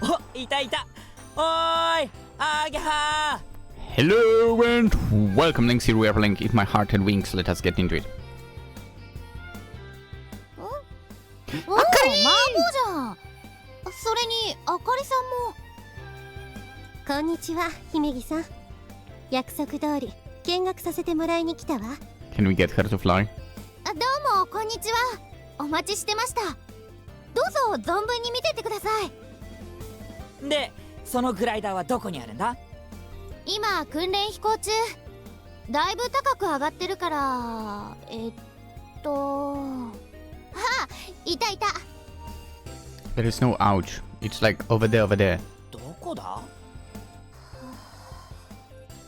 お、いたいた。おーい、あげはー。 Hello and welcome, Lynx here. We are playing If My Heart Had Wings. Let us get into it. おお、マーボーじゃん。それにあかりさんも。こんにちは、姫木さん。約束通り見学させてもらいに来たわ。 Can we get her to fly? どうもこんにちは。お待ちしてました。どうぞ存分に見てってください。で、そのグライダーはどこにあるんだ？今訓練飛行中。だいぶ高く上がってるからあ、いたいた。 There is no ouch. It's like over there, over there. どこだ？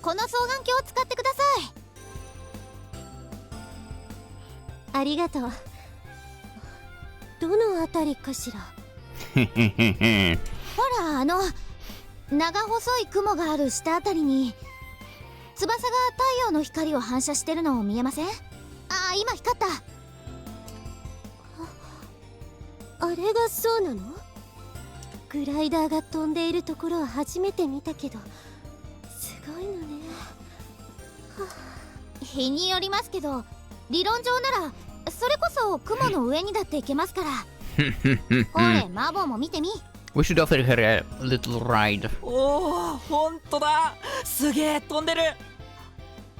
この双眼鏡を使ってください。ありがとう。どのあたりかしら。ほら、長細い雲がある下あたりに翼が太陽の光を反射してるのを見えません？今光った。あれがそうなの？グライダーが飛んでいるところは初めて見たけど、すごいのね。日によりますけど、理論上ならそれこそ雲の上にだって行けますから。ほれ、マーボーも見てみ。We should offer her a little ride. おお、ほんとだ。すげえ飛んでる。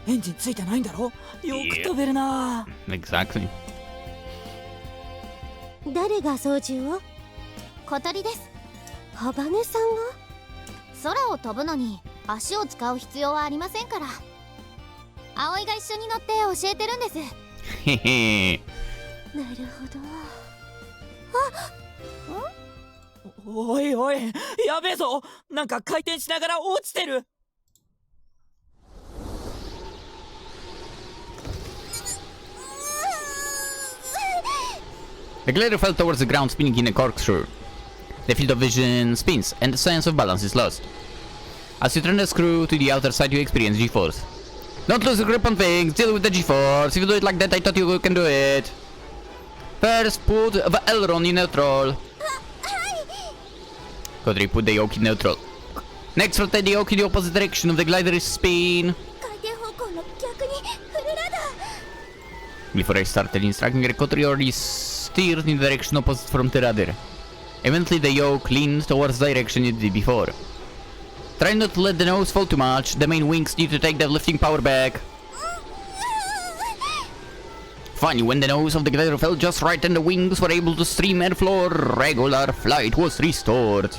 エンジンついてないんだろ？よく飛べるな。Exactly. 誰が操縦を？小鳥です。ハバネさんが？空を飛ぶのに足を使う必要はありませんから。葵が一緒に乗って教えてるんです。へへ。なるほど。おいおい、やべえぞ。なんか回転しながら落ちてる。The glider fell towards the ground, spinning in a corkscrew. The field of vision spins, and the sense of balance is lost. As you turn the screw to the outer side, you experience G-force. Don't lose your grip on things, deal with the G-force. If you do it like that, I thought you can do it. First, put the aileron in neutral. Kotori, put the yoke in neutral. Next, rotate the yoke in the opposite direction of the glider's spin. Before I started instructing her, Kotori already steered in the direction opposite from the rudder. Eventually, the yoke leaned towards the direction it did before. Try not to let the nose fall too much. The main wings need to take the lifting power back. Finally, when the nose of the glider fell just right and the wings were able to stream airflow, regular flight was restored.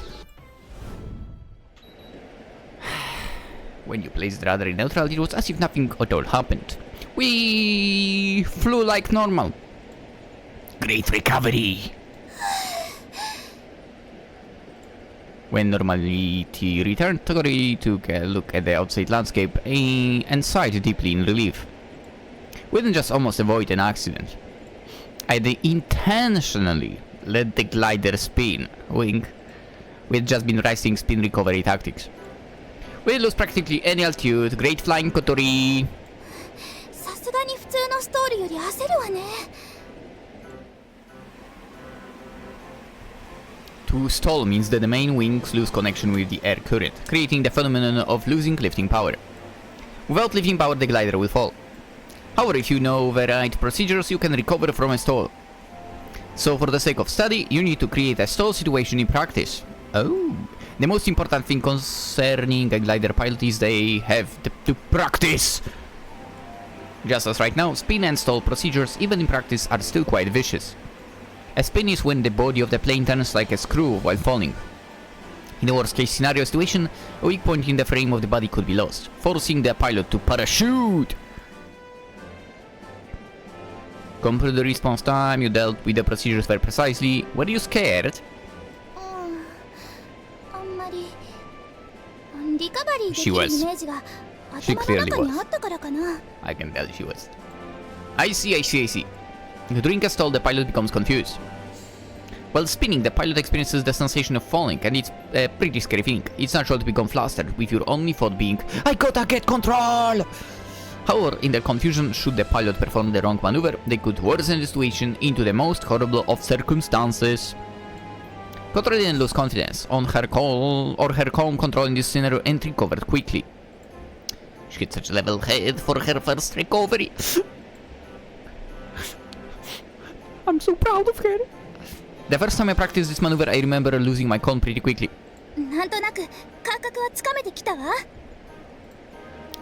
When you placed the rudder in neutral, it was as if nothing at all happened. We flew like normal. Great recovery. When normality returned, Kotori took a look at the outside landscape and sighed deeply in relief. We didn't just almost avoid an accident. I intentionally let the glider spin. Wink. We had just been practicing spin recovery tactics. We didn't lose practically any altitude. Great flying, Kotori. さすがに普通のストーリーより焦るわね。To stall means that the main wings lose connection with the air current, creating the phenomenon of losing lifting power. Without lifting power, the glider will fall. However, if you know the right procedures, you can recover from a stall. So for the sake of study, you need to create a stall situation in practice. Oh, the most important thing concerning a glider pilot is they have to practice. Just as right now, spin and stall procedures, even in practice, are still quite vicious. A spin is when the body of the plane turns like a screw while falling. In a worst case scenario situation, a weak point in the frame of the body could be lost, forcing the pilot to parachute. Compared to the response time, you dealt with the procedures very precisely. Were you scared? あんまりリカバリーでき She る was. イメージが She 頭 clearly の中に was. あったからかな。 I can tell she was. I see. During a stall, the pilot becomes confused. While spinning, the pilot experiences the sensation of falling, and it's a pretty scary thing. It's natural to become flustered, with your only thought being, I gotta get control! However, in their confusion, should the pilot perform the wrong maneuver, they could worsen the situation into the most horrible of circumstances. Kotori didn't lose confidence on her calm control in this scenario and recovered quickly. She hit such a level head for her first recovery. I'm so proud of her. The first time I practiced this maneuver, I remember losing my calm pretty quickly. なんとなく感覚はつかめてきたわ。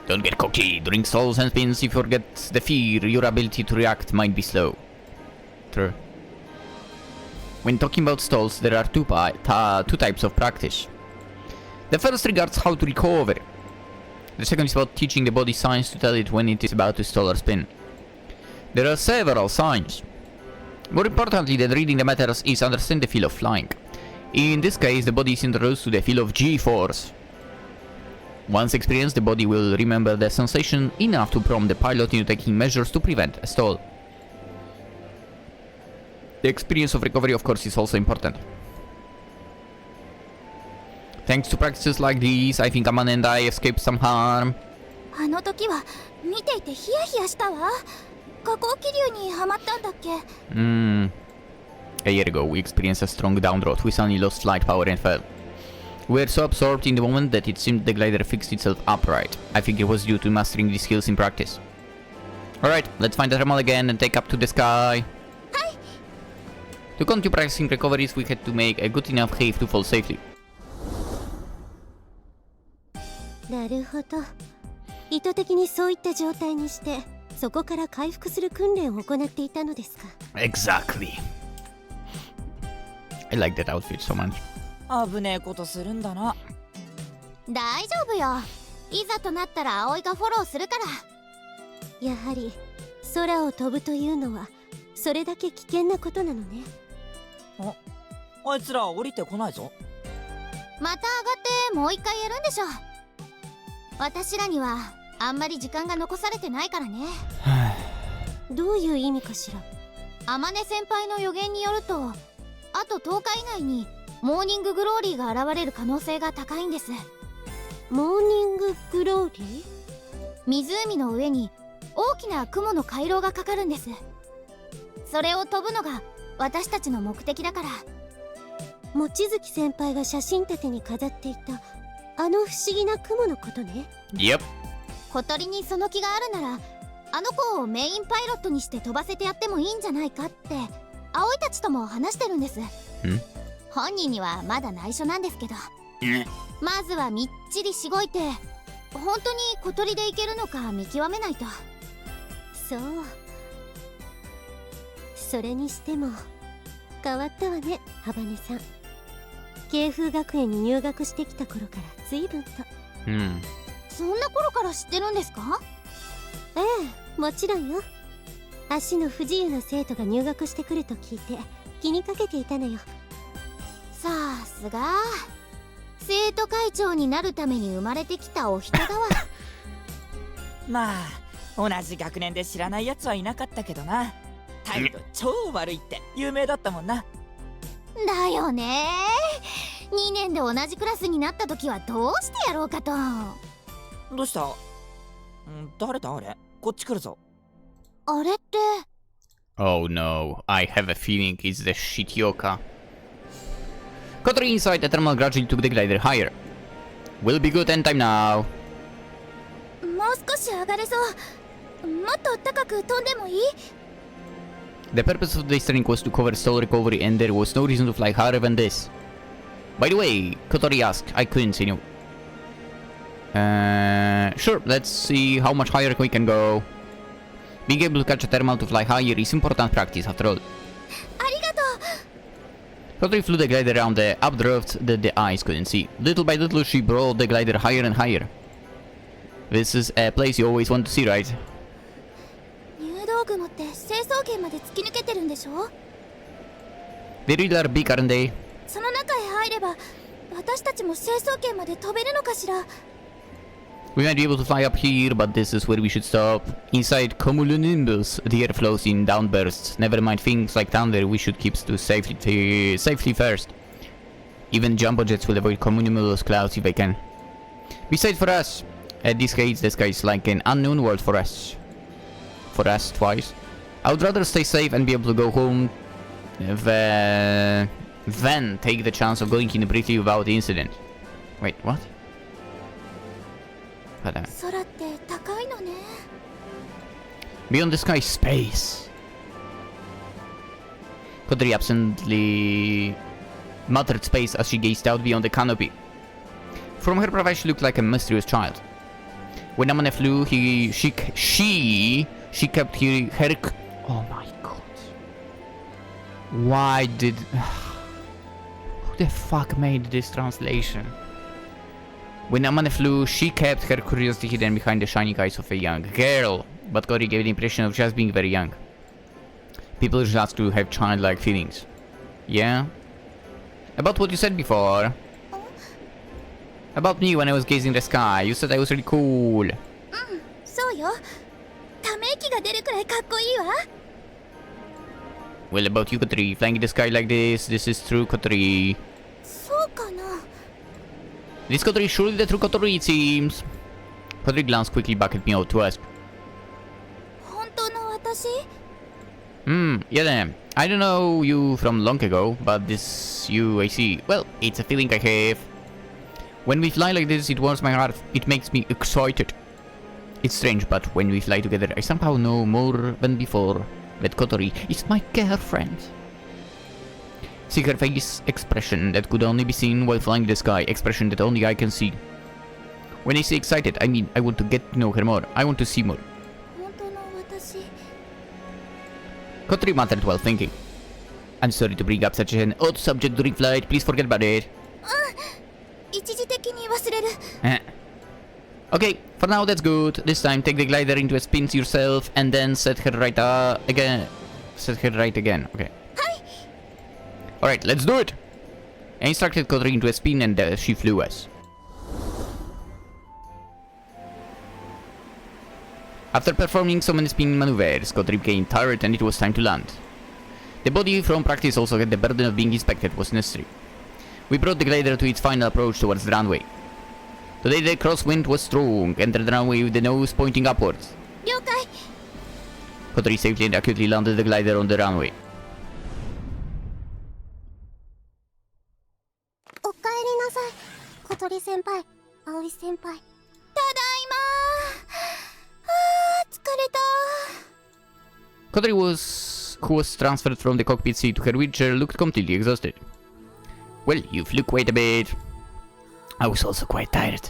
Don't get cocky. During stalls and spins, if you forget the fear, your ability to react might be slow. True. When talking about stalls, there are two types of practice. The first regards how to recover. The second is about teaching the body signs to tell it when it is about to stall or spin. There are several signs. More importantly than reading the matters is understand the feel of flying. In this case, the body is introduced to the feel of G-force. Once experienced, the body will remember the sensation enough to prompt the pilot into taking measures to prevent a stall. The experience of recovery, of course, is also important. Thanks to practices like these, I think Amane and I escaped some harm. あの時は見ていてヒヤヒヤしたわ。下降気流にはまったんだっけ？ A year ago, we experienced a strong downdraft. We suddenly lost flight power and fell. We were so absorbed in the moment that it seemed the glider fixed itself upright. I think it was due to mastering these skills in practice. Alright, let's find the thermal again and take up to the sky. Hi. To continue practicing recoveries, we had to make a good enough cave to fall safely. なるほど。意図的にそういった状態にして、そこから回復する訓練を行っていたのですか。Exactly. I like that outfit so much. 危ねえことするんだな。大丈夫よ。いざとなったら葵がフォローするから。やはり空を飛ぶというのはそれだけ危険なことなのね。あいつら降りてこないぞ。また上がってもう一回やるんでしょ。私らにはあんまり時間が残されてないからね。どういう意味かしら。天音先輩の予言によると、あと10日以内にモーニンググローリーが現れる可能性が高いんです。モーニンググローリー？湖の上に大きな雲の回廊がかかるんです。それを飛ぶのが私たちの目的だから。望月先輩が写真立てに飾っていたあの不思議な雲のことね。Yep. 小鳥にその気があるなら、あの子をメインパイロットにして飛ばせてやってもいいんじゃないかって葵たちとも話してるんです。本人にはまだ内緒なんですけど、まずはみっちりしごいて本当に小鳥でいけるのか見極めないと。そう。それにしても変わったわね、ハバネさん。慶風学園に入学してきた頃から随分と。そんな頃から知ってるんですか？ええ、もちろんよ。足の不自由な生徒が入学してくると聞いて気にかけていたのよ。さすが生徒会長になるために生まれてきたお人だわ。まあ同じ学年で知らないやつはいなかったけどな。態度超悪いって有名だったもんな。だよね。2年で同じクラスになった時はどうしてやろうかと。どうした？誰だあれ？こっち来るぞ。あれって。 Oh no, I have a feeling it's the Shitioka. Kotori inside the thermal gradually took the glider higher. Will be good end time now. もう少し上がれそう。もっと高く飛んでもいい？ The purpose of this training was to cover stall recovery and there was no reason to fly higher than this. By the way, Kotori asked, I couldn't see you. Sure, let's see how much higher we can go. Being able to catch a thermal to fly higher is important practice after all. ありがとう。 Kotori flew the glider around the updraft that the eyes couldn't see. Little by little she brought the glider higher and higher. This is a place you always want to see, right? 入道雲って成層圏まで突き抜けてるんでしょ？ They really are big, aren't they? その中へ入れば私たちも成層圏まで飛べるのかしら？ We might be able to fly up here, but this is where we should stop. Inside cumulonimbus, the air flows in downbursts. Never mind things like thunder, we should keep to safely first. Even jumbo jets will avoid cumulonimbus clouds if they can. Besides, for us, at this case, the sky is like an unknown world for us. For us, twice. I would rather stay safe and be able to go home Then take the chance of going in briefly without incident. Wait, what? Hold on. 空って高いのね。 Beyond the sky, space. Kotori absently muttered space as she gazed out beyond the canopy. From her profile, she looked like a mysterious child. When Amane flew, she kept her. Oh my god! Why did? Who the fuck made this translation? When Amane flew, she kept her curiosity hidden behind the shining eyes of a young girl. But Kotori gave the impression of just being very young. People just to have childlike feelings. Yeah? About what you said before. About me when I was gazing the sky. You said I was really cool. そうよ。ため息が出るくらいかっこいいわ。 Well, about you, Kotori. Flying in the sky like this is true, Kotori. そうかな。 This Kotori is surely the true Kotori, it seems. Kotori glanced quickly back at me to ask. 本当の私？ Yeah then. I don't know you from long ago, but this you I see. Well, it's a feeling I have. When we fly like this, it warms my heart. It makes me excited. It's strange, but when we fly together, I somehow know more than before that Kotori is my girlfriend. See her face expression that could only be seen while flying the sky, expression that only I can see. When I say excited, I mean I want to get to know her more. I want to see more. 本当の私？ Kotori muttered while thinking. I'm sorry to bring up such an odd subject during flight. Please forget about it. 一時的に忘れる。 Okay, for now that's good. This time take the glider into a spin yourself and then set her right again. Set her right again. Okay. Alright, let's do it! I instructed Kotori into a spin and she flew us. After performing so many spin maneuvers, Kotori became tired and it was time to land. The body from practice also had the burden of being inspected was necessary. We brought the glider to its final approach towards the runway. Today the crosswind was strong, entered the runway with the nose pointing upwards. 了解。 Kotori safely and accurately landed the glider on the runway. おかえりなさい、小鳥先輩、葵先輩。ただいま。疲れた。 Kotori who was transferred from the cockpit seat to her wheelchair, looked completely exhausted. Well, you flew quite a bit. I was also quite tired.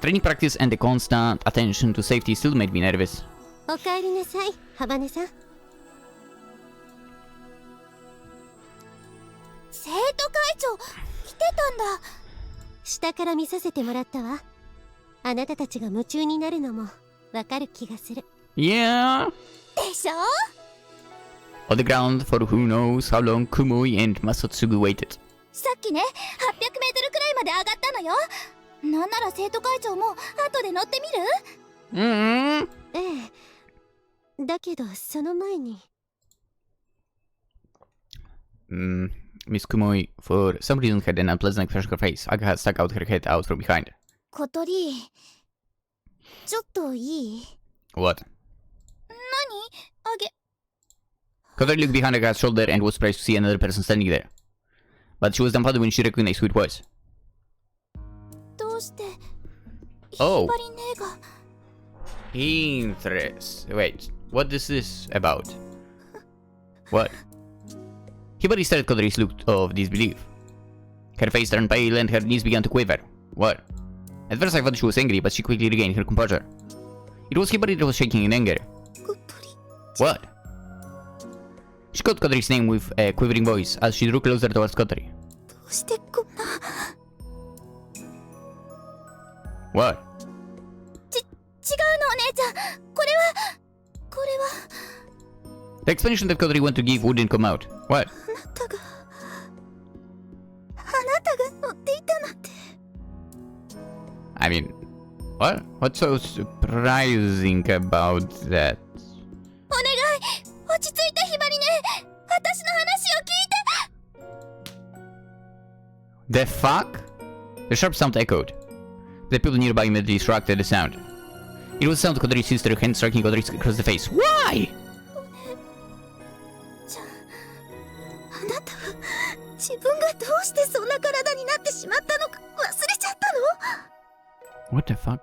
Training practice and the constant attention to safety still made me nervous. おかえりなさい、ハバネさん。生徒会長、来てたんだ。下から見させてもらったわ。あなたたちが夢中になるのもわかる気がする。Yeah. でしょ？ On the ground for who knows how long Kumoi and Masotsugu waited. さっきね、800メートルくらいまで上がったのよ。なんなら生徒会長も後で乗ってみる？ええ。だけどその前に。Miss Kumoi, for some reason, had an unpleasant expression on her face. Aga had stuck out her head out from behind. 小鳥、ちょっといい？ What? 何？あげ。 Kotori looked behind Aga's shoulder and was surprised to see another person standing there. But she was dumbfounded when she recognized who it was. どうして？ Oh. 引っ張りねえが。 Interest. Wait, what is this about? What? Hibari stared at Kotori's look of disbelief. Her face turned pale and her knees began to quiver. What? At first I thought she was angry, but she quickly regained her composure. It was Hibari that was shaking in anger. 小鳥。 What? She called Kotori's name with a quivering voice as she drew closer towards Kotori. どうしてこんな。 What? 違うのお姉ちゃん。これは。 The explanation that Kotori wanted to give wouldn't come out. What? あなたが乗っていたなんて。 I mean, what? What's so surprising about that? お願い、落ち着いてひばりね。私の話を聞いて。 The fuck? The sharp sound echoed. The people nearby immediately shrugged at the sound. It was the sound of Kotori's sister, hand striking Kotori across the face. Why? じゃあ、あなたは自分がどうしてそんな体になってしまったのか忘れちゃったの？ What the fuck?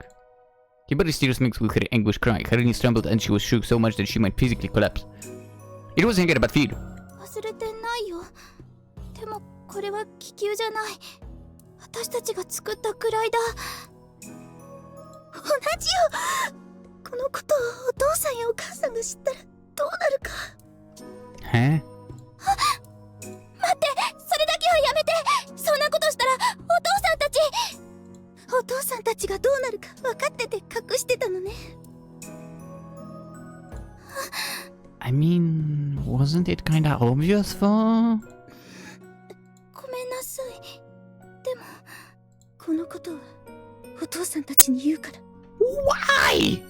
Hibari's tears mixed with her anguish cry. Her knees trembled and she was shook so much that she might physically collapse. It was anger but fear. 忘れてないよ。でもこれは気球じゃない。私たちが作ったグライダー。同じよ。このことをお父さんやお母さんが知ったらどうなるか。Huh? 待って、それだけはやめて。そんなことしたらお父さんたちがどうなるか分かってて隠してたのね。I mean, wasn't it kinda obvious for? ごめんなさい。でもこのことはお父さんたちに言うから。 Why?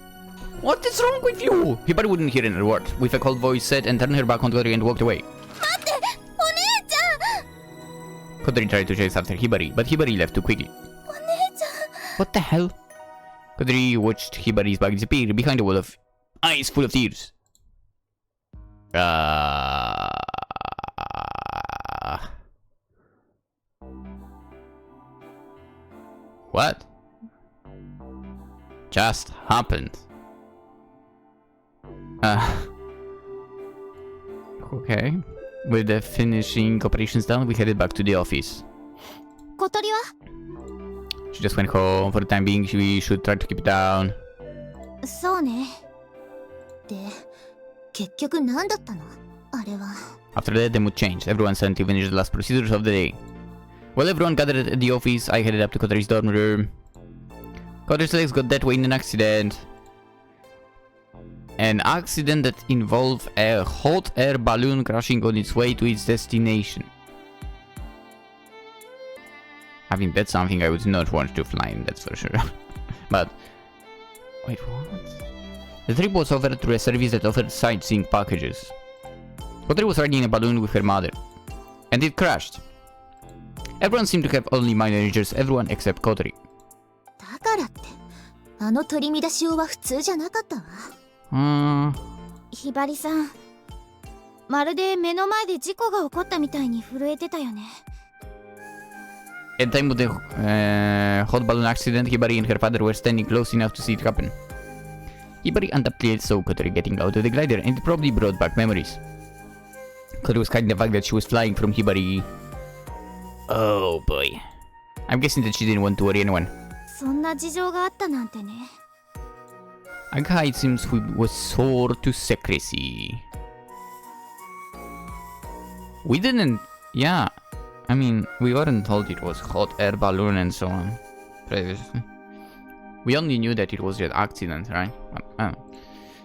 What is wrong with you? Hibari wouldn't hear another word. With a cold voice said and turned her back on Kotori and walked away. 待って、お姉ちゃん。 Kotori tried to chase after Hibari, but Hibari left too quickly. お姉ちゃん。 What the hell? Kotori watched Hibari's bag disappear behind a wall of eyes full of tears. What? Just happened. Okay. With the finishing operations done, we headed back to the office. 小鳥は？ She just went home. For the time being, we should try to keep it down. そうね。で、結局何だったの？あれは。 After that, the mood changed. Everyone suddenly finished the last procedures of the day. While everyone gathered at the office, I headed up to Kotori's dorm room. Kotori's legs got that way in an accident. An accident that involved a hot air balloon crashing on its way to its destination. Having bet something I would not want to fly in, that's for sure. But... wait, what? The trip was offered through a service that offered sightseeing packages. Kotori was riding a balloon with her mother. And it crashed. Everyone seemed to have only minor injuries, everyone except Kotori. だからって、あの取り乱しようは普通じゃなかったわ。ひばりさん、まるで目の前で事故が起こったみたいに震えてたよね。At the time of the hot balloon accident, Hibari and her father were standing close enough to see it happen. Hibari undoubtedly saw Kotori getting out of the glider, and it probably brought back memories. Kotori was hiding the fact that she was flying from Hibari. Oh boy. I'm guessing that she didn't want to worry anyone. そんな事情があったなんてね。Aga, it seems we was soar to secrecy. We didn't... yeah. I mean, we weren't told it was hot air balloon and so on. Previously. We only knew that it was an accident, right?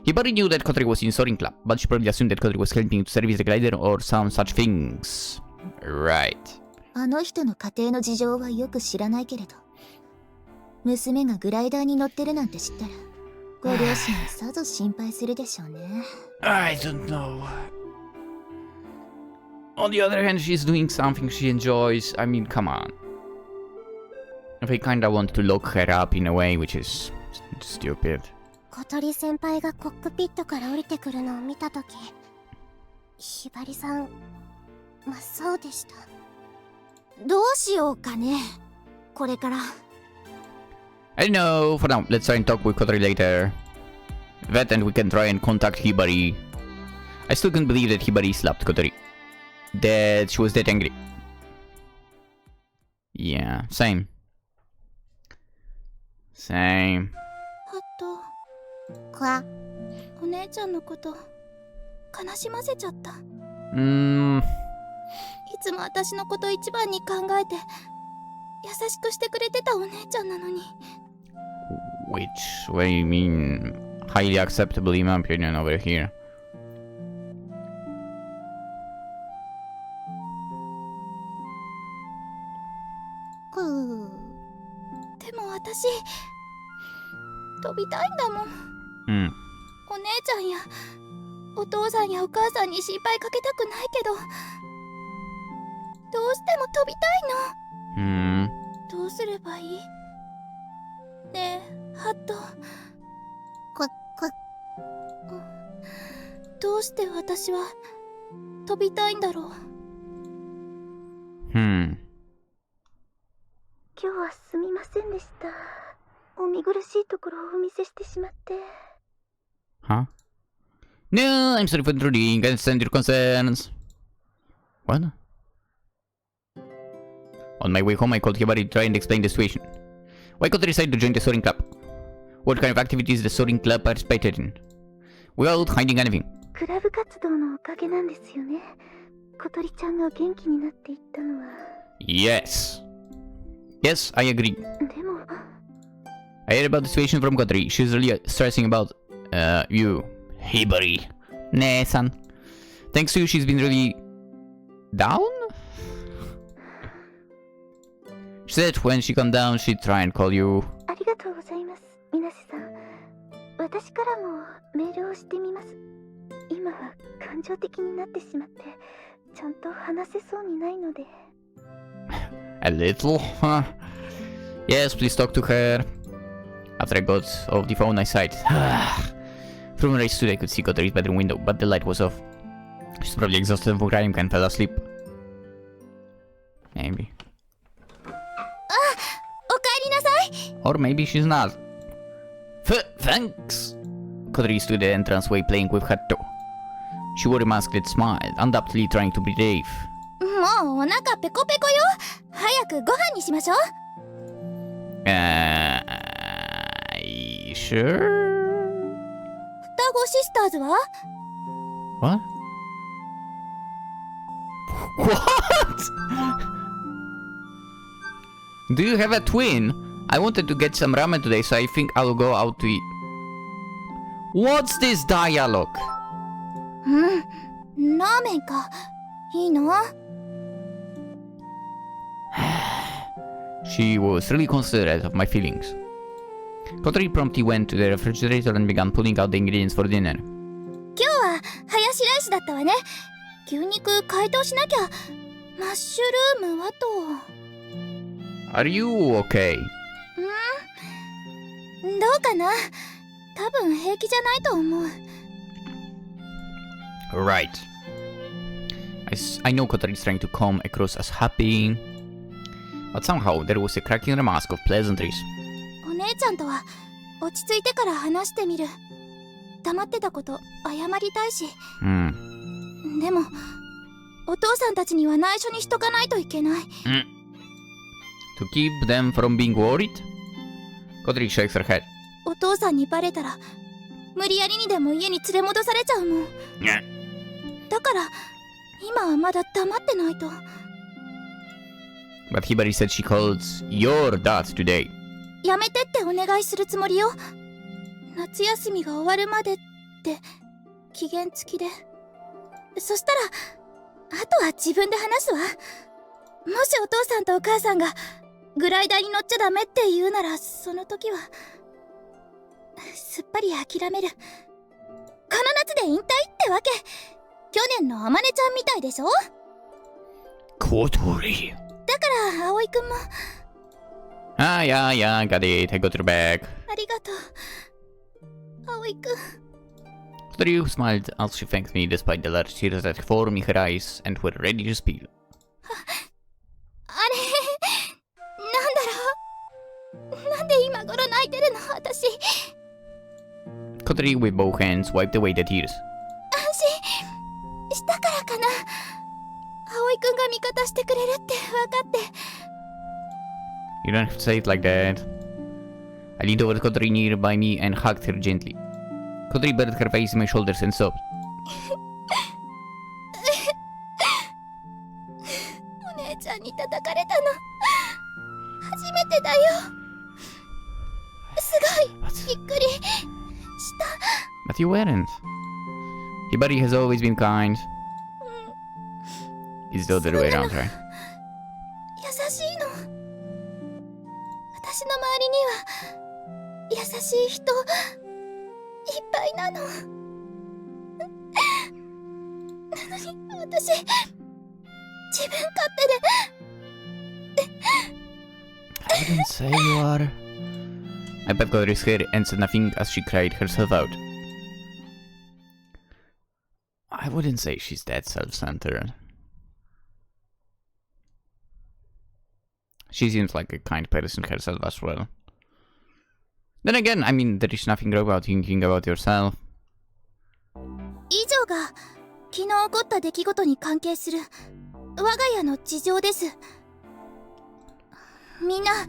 Hibari knew that Kotori was in soaring club, but she probably assumed that Kotori was helping to service the glider or some such things. Right. あの人の家庭の事情はよく知らないけれど、娘がグライダーに乗ってるなんて知ったら、ご両親はさぞ心配するでしょうね。I don't know. On the other hand, she's doing something she enjoys. I mean, come on. They kinda want to lock her up in a way, which is stupid. 小鳥先輩がコックピットから降りてくるのを見たとき、ひばりさん、真っ青でした。どうしようかね、これから。I don't know. For now, let's try and talk with Kotori later. That and we can try and contact Hibari. I still can't believe that Hibari slapped Kotori. That she was that angry. Yeah, same. Same. あと、お姉ちゃんのこと悲しませちゃった。いつも私のこと一番に考えて優しくしてくれてたお姉ちゃんなのに。Which way you mean highly acceptable in my opinion over here? でも私飛びたいんだもん。お姉ちゃんやお父さんやお母さんに心配かけたくないけど、どうしても飛びたいの。どうすればいい？ねえ、ハット。どうして私は飛びたいんだろう。今日はすみませんでした。お見苦しいところをお見せしてしまって。Huh? No, I'm sorry for intruding. I understand your concerns. What? On my way home, I called Hibari to try and explain the situation. Why Kotori decided to join the soaring club? What kind of activities the soaring club participated in? Without hiding anything. クラブ活動のおかげなんですよね。小鳥ちゃんが元気になっていったのは。Yes. Yes, I agree. でも、I heard about the situation from Kotori. She's really stressing about, you. Hibari. Ne-san. Thanks to you, she's been really... down? She said when she come down, she'd try and call you. ありがとうございます、みなせさん。私からもメールをしてみます。今は感情的になってしまって、ちゃんと話せそうにないので。A little? Huh? Yes, please talk to her. After I got off the phone, I sighed. From where I stood, I could see Kotori's bedroom window, but the light was off. She's probably exhausted from crying and fell asleep. Maybe. おかえりなさい。 Or maybe she's not. Thanks! Kotori stood at the entranceway playing with Hatto. She wore a mask that smiled, undoubtedly trying to be brave. もうお腹ペコペコよ。早くご飯にしましょう。Sure? 双子シスターズは？ What? What? Do you have a twin? I wanted to get some ramen today, so I think I'll go out to eat. What's this dialogue? ラーメンか。いいの？ She was really considerate of my feelings. Kotori promptly went to the refrigerator and began pulling out the ingredients for dinner. 今日はハヤシライスだったわね。牛肉解凍しなきゃ。マッシュルームはと。Are you okay? どうかな。多分平気じゃないと思う。Right. I know Kotori is trying to come across as happy, but somehow there was a crack in her mask of pleasantries. お姉ちゃんとは落ち着いてから話してみる。黙ってたこと謝りたいし。でもお父さんたちには内緒にしとかないといけない。To keep them from being worried? Kotori shakes her head. お父さんにバレたら無理やりにでも家に連れ戻されちゃうもん。だから今はまだ黙ってないと。 But Hibari said she called your dad today. やめてってお願いするつもりよ。夏休みが終わるまでって期限付きで。そしたらあとは自分で話すわ。もしお父さんとお母さんがグライダーに乗っちゃダメって言うなら、その時はすっぱり諦める。この夏で引退ってわけ。去年のあまねちゃんみたいでしょ。 Kotori. だから葵くんも。Yeah, got it. I got your bag. ありがとう葵くん。Kotori smiled as she thanked me despite the large tears that formed in her eyes and were ready to spill. あれなんだろう。なんで今頃泣いてるの私。 Kotori with both hands wiped away the tears. 安心したからかな。葵くんが味方してくれるって分かって。 You don't have to say it like that. I leaned over to Kotori nearby me and hugged her gently. Kotori buried her face in my shoulders and sobbed. お姉ちゃんに叩かれたの初めてだよ。すごいびっくりした。 But you weren't. Hibari has always been kind. It's the other way around, right? 優しいの。私の周りには優しい人いっぱいなの。なのに私自分勝手で。 I didn't say you are. I pat Kotori's hair and said nothing as she cried herself out. I wouldn't say she's that self-centered. She seems like a kind person herself as well. Then again, I mean, there is nothing wrong about thinking about yourself. 以上が昨日起こった出来事に関係する我が家の事情です。みんな迷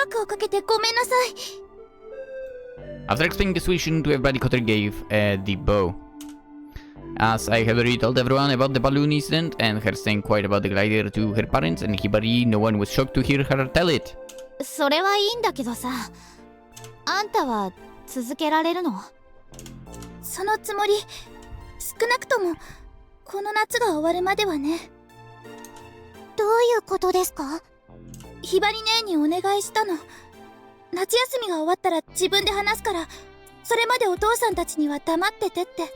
惑をかけてごめんなさい。 After explaining the situation to everybody, Kotori gave the bow. As I have already told everyone about the balloon incident and her saying quiet about the glider to her parents and Hibari, no one was shocked to hear her tell it. それはいいんだけどさ、あんたは続けられるの？そのつもり。少なくともこの夏が終わるまではね。どういうことですか？ひばり姉にお願いしたの。夏休みが終わったら自分で話すから、それまでお父さんたちには黙っててって。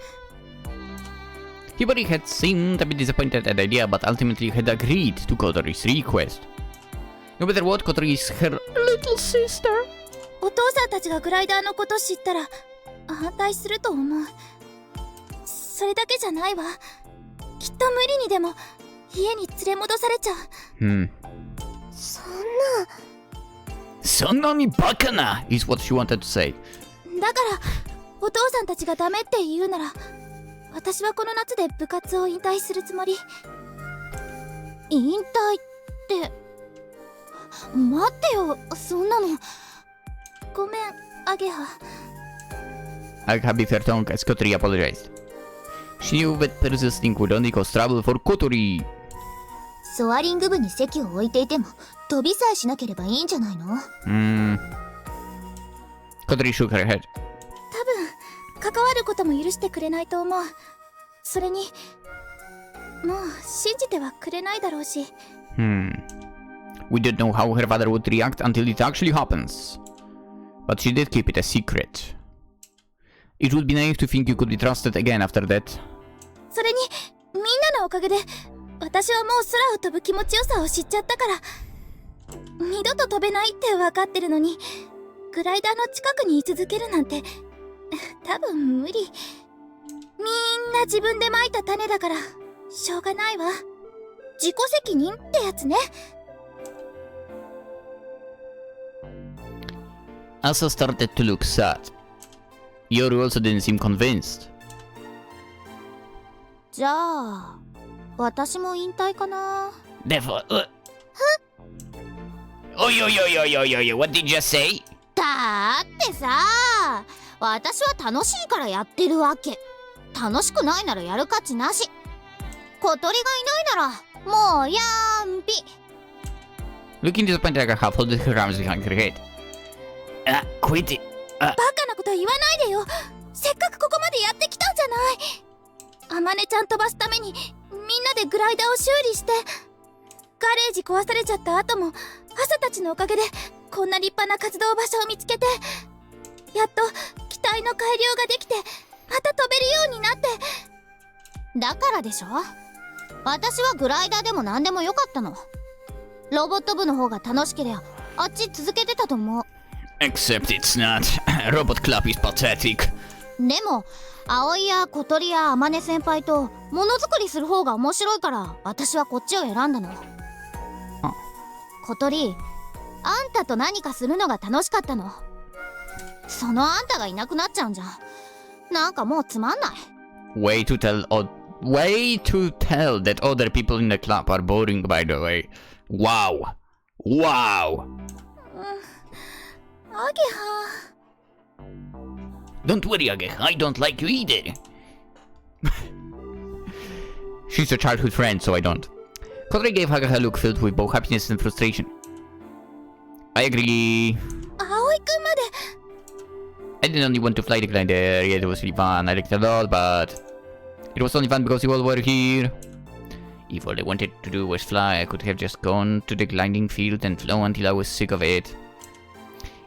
Hibari had seemed a bit disappointed at the idea, but ultimately had agreed to Kotori's request. No matter what, Kotori is her little sister. お父さんたちがグライダーのこと知ったら反対すると思う。それだけじゃないわ。きっと無理にでも家に連れ戻されちゃう。そんなにバカな is what she wanted to say. だからお父さんたちがダメって言うなら、私はこの夏で部活を引退するつもり。引退って、待ってよ、そんなの。ごめん、アゲハ。Agha bit her tongue as Kotori apologized. She knew that persisting would only cause trouble for Kotori. ソアリング部に席を置いていても飛びさえしなければいいんじゃないの？Kotori shook her head. 多分関わることも許してくれないと思う。それにもう信じてはくれないだろうし。We don't know how her father would react until it actually happens. But she did keep it a secret. It would be naive to think you could be trusted again after that. それにみんなのおかげで私はもう空を飛ぶ気持ちよさを知っちゃったから。二度と飛べないって分かってるのにグライダーの近くに居続けるなんて多分無理。みんな自分で蒔いた種だからしょうがないわ。自己責任ってやつね。Asa started to look sad. Yoru also didn't seem convinced. じゃあ私も引退かな。Therefore, Oi, what did you say? だってさ、私は楽しいからやってるわけ。楽しくないならやる価値なし。小鳥がいないならもうやんぴ。 Looking disappointed, Agha folded her arms behind her head. Quit it. バカなこと言わないでよ。せっかくここまでやってきたんじゃない。あまねちゃん飛ばすためにみんなでグライダーを修理して、ガレージ壊されちゃった後も朝たちのおかげでこんな立派な活動場所を見つけて、やっと機体の改良ができてまた飛べるようになって。だからでしょ、私はグライダーでも何でもよかったの。ロボット部の方が楽しければあっち続けてたと思う。 Except it's not. Robot Club is pathetic. でも葵や小鳥やあまね先輩とものづくりする方が面白いから私はこっちを選んだの。小鳥、あんたと何かするのが楽しかったの。そのあんたがいなくなっちゃうんじゃん。なんかもうつまんない。 Way to tell that other people in the club are boring, by the way. Wow. アゲハ。 Don't worry, Agha. I don't like you either. She's a childhood friend, so I don't. Kotori gave Agha a look filled with both happiness and frustration. I agree. 葵くんまで。 I didn't only want to fly the glider. Yeah, it was really fun. I liked it a lot, but it was only fun because you all were here. If all I wanted to do was fly, I could have just gone to the gliding field and flown until I was sick of it.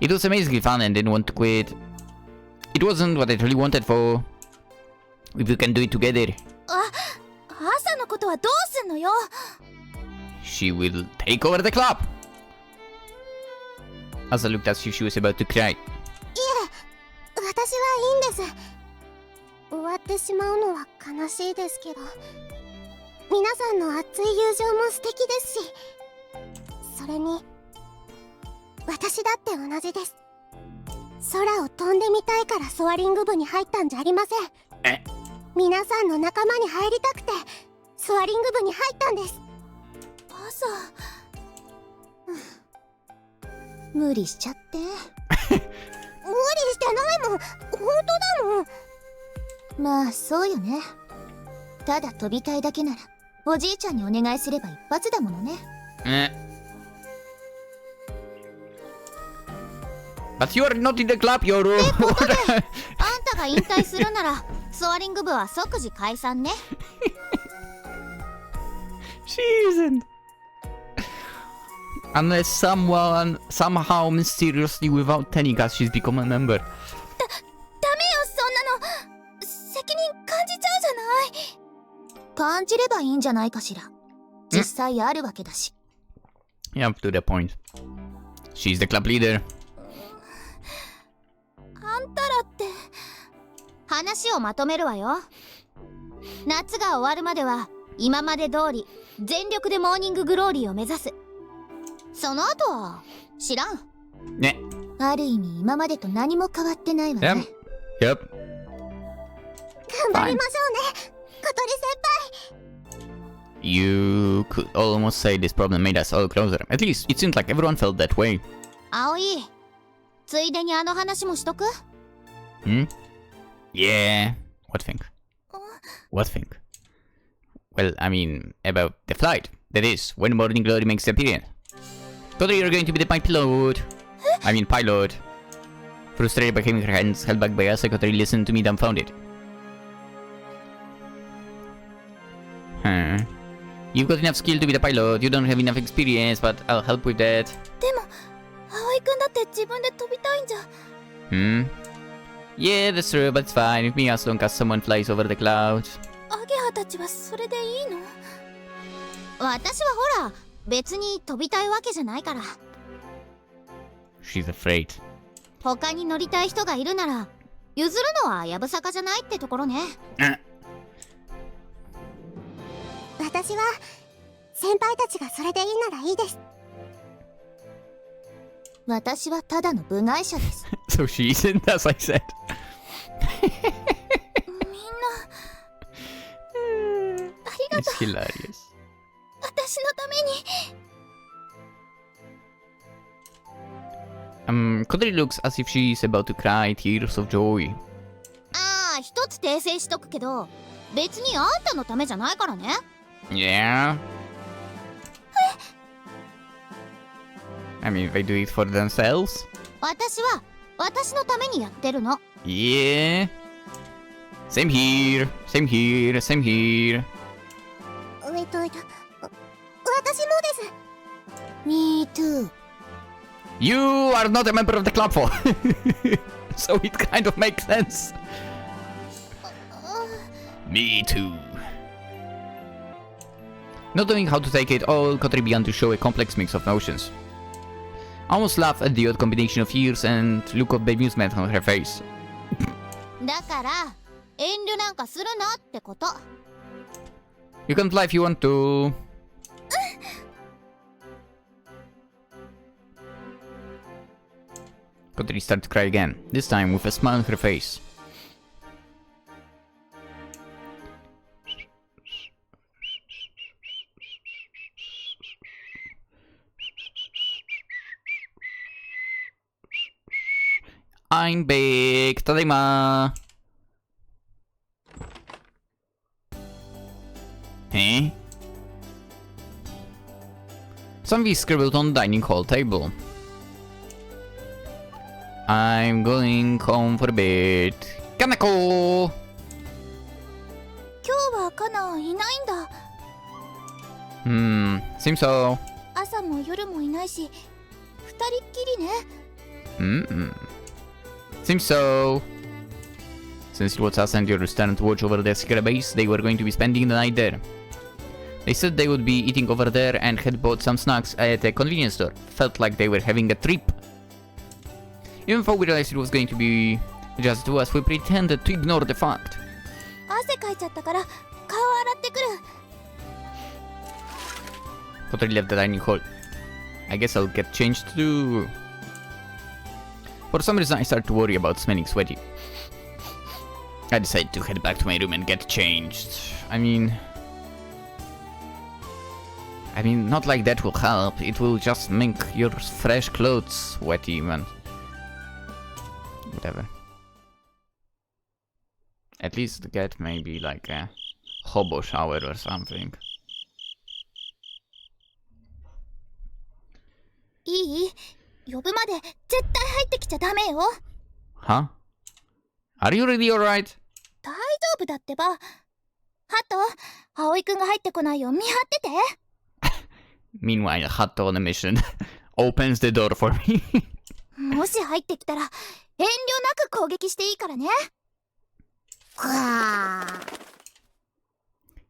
It was amazingly fun and didn't want to quit. It wasn't what I really wanted for. If we can do it together. 朝のことはどうすんのよ。 She will take over the club. Asa looked as if she was about to cry. いえ、私はいいんです。終わってしまうのは悲しいですけど、皆さんの熱い友情も素敵ですし、そそれに私だって同じです。空を飛んでみたいからソアリング部に入ったんじゃありません。皆さんの仲間に入りたくてソアリング部に入ったんです。朝無理しちゃって無理してないもん、本当だもん。まあそうよね。ただ飛びたいだけならおじいちゃんにお願いすれば一発だものね。But you are not in the club, Yoru! ってことであんたが引退するならソアリング部は即時解散ね。She isn't. Unless someone somehow mysteriously without telling us she's become a member. ダメよ、そんなの。責任感じちゃうじゃない。感じればいいんじゃないかしら。実際あるわけだし。Yep, to the point. She's the club leader. あんたらって。話をまとめるわよ。夏が終わるまでは今まで通り全力でモーニンググローリーを目指す。その後は知らん。ね。ある意味今までと何も変わってないわね。Yep. 頑張りましょうね、小鳥先輩。 You could almost say this problem made us all closer. At least it seemed like everyone felt that way. 葵、ついでにあの話もしとく？ Yeah. What think? What think? Well, I mean, about the flight. That is, when morning glory makes appearance. Kotori, you're going to be my pilot. I mean, pilot. Frustrated by having her hands held back by us, Kotori listened to me dumbfounded. Huh. You've got enough skill to be the pilot. You don't have enough experience, but I'll help with that. でも葵くんだって自分で飛びたいんじゃ。Yeah, that's true, but it's fine with me as long as someone flies over the clouds. アゲハたちはそれでいいの？私はほら別に飛びたいわけじゃないから。 She's afraid. 他に乗りたい人がいるなら譲るのはやぶさかじゃないってところね。私は先輩たちがそれでいいならいいです。私はただの部外者です。So she isn't, as I said. みんなありがと It's う。 hilarious. 私のために。Kotori looks as if she's about to cry tears of joy. ああ、一つ訂正しとくけど別にあんたのためじゃないからね。Yeah. I mean, they do it for themselves. 私は私のためにやってるの。Yeah. Same here. Same here. Same here. 私もです。Me too. You are not a member of the club for. So it kind of makes sense. Me too. Not knowing how to take it all, Kotori began to show a complex mix of emotions. I almost laughed at the odd combination of fears and look of bemusement on her face. だから遠慮なんかするなってこと。 You can fly if you want to. Kotori started to cry again, this time with a smile on her face. I'm back! Tadaima! Eh? Somebody scribbled on the dining hall table. I'm going home for a bit. Kanako! 今日はカナいないんだ。Seems so. 朝も夜もいないし、二人っきりね。Seems so. Since it was us and your stand to watch over their secret base, they were going to be spending the night there. They said they would be eating over there and had bought some snacks at a convenience store. Felt like they were having a trip. Even though we realized it was going to be just to us, we pretended to ignore the fact. 汗かいちゃったから顔洗ってくる。 Kotori left the dining hall. I guess I'll get changed too. For some reason I start to worry about smelling sweaty. I decide to head back to my room and get changed. I mean, not like that will help. It will just make your fresh clothes sweaty, man. Whatever. At least get maybe like a hobo shower or something. いい？呼ぶまで絶対入ってきちゃダメよ。Huh? Are you really alright? 大丈夫だってば。ハト、葵くんが入ってこないよう見張ってて。Meanwhile, Hato on a mission opens the door for me. もし入ってきたら遠慮なく攻撃していいからね。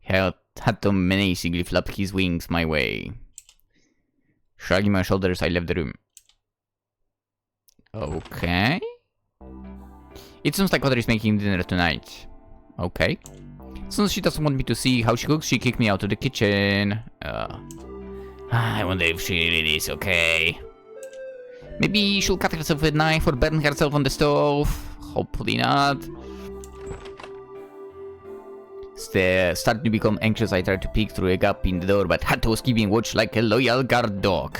Hato menacingly flapped his wings my way. Shrugging my shoulders, I left the room. Okay. It seems like Kotori is making dinner tonight. Okay. Since she doesn't want me to see how she cooks, she kicked me out of the kitchen. I wonder if she really is okay. Maybe she'll cut herself with a knife or burn herself on the stove. Hopefully not. Starting to become anxious, I tried to peek through a gap in the door, but Hato was keeping watch like a loyal guard dog.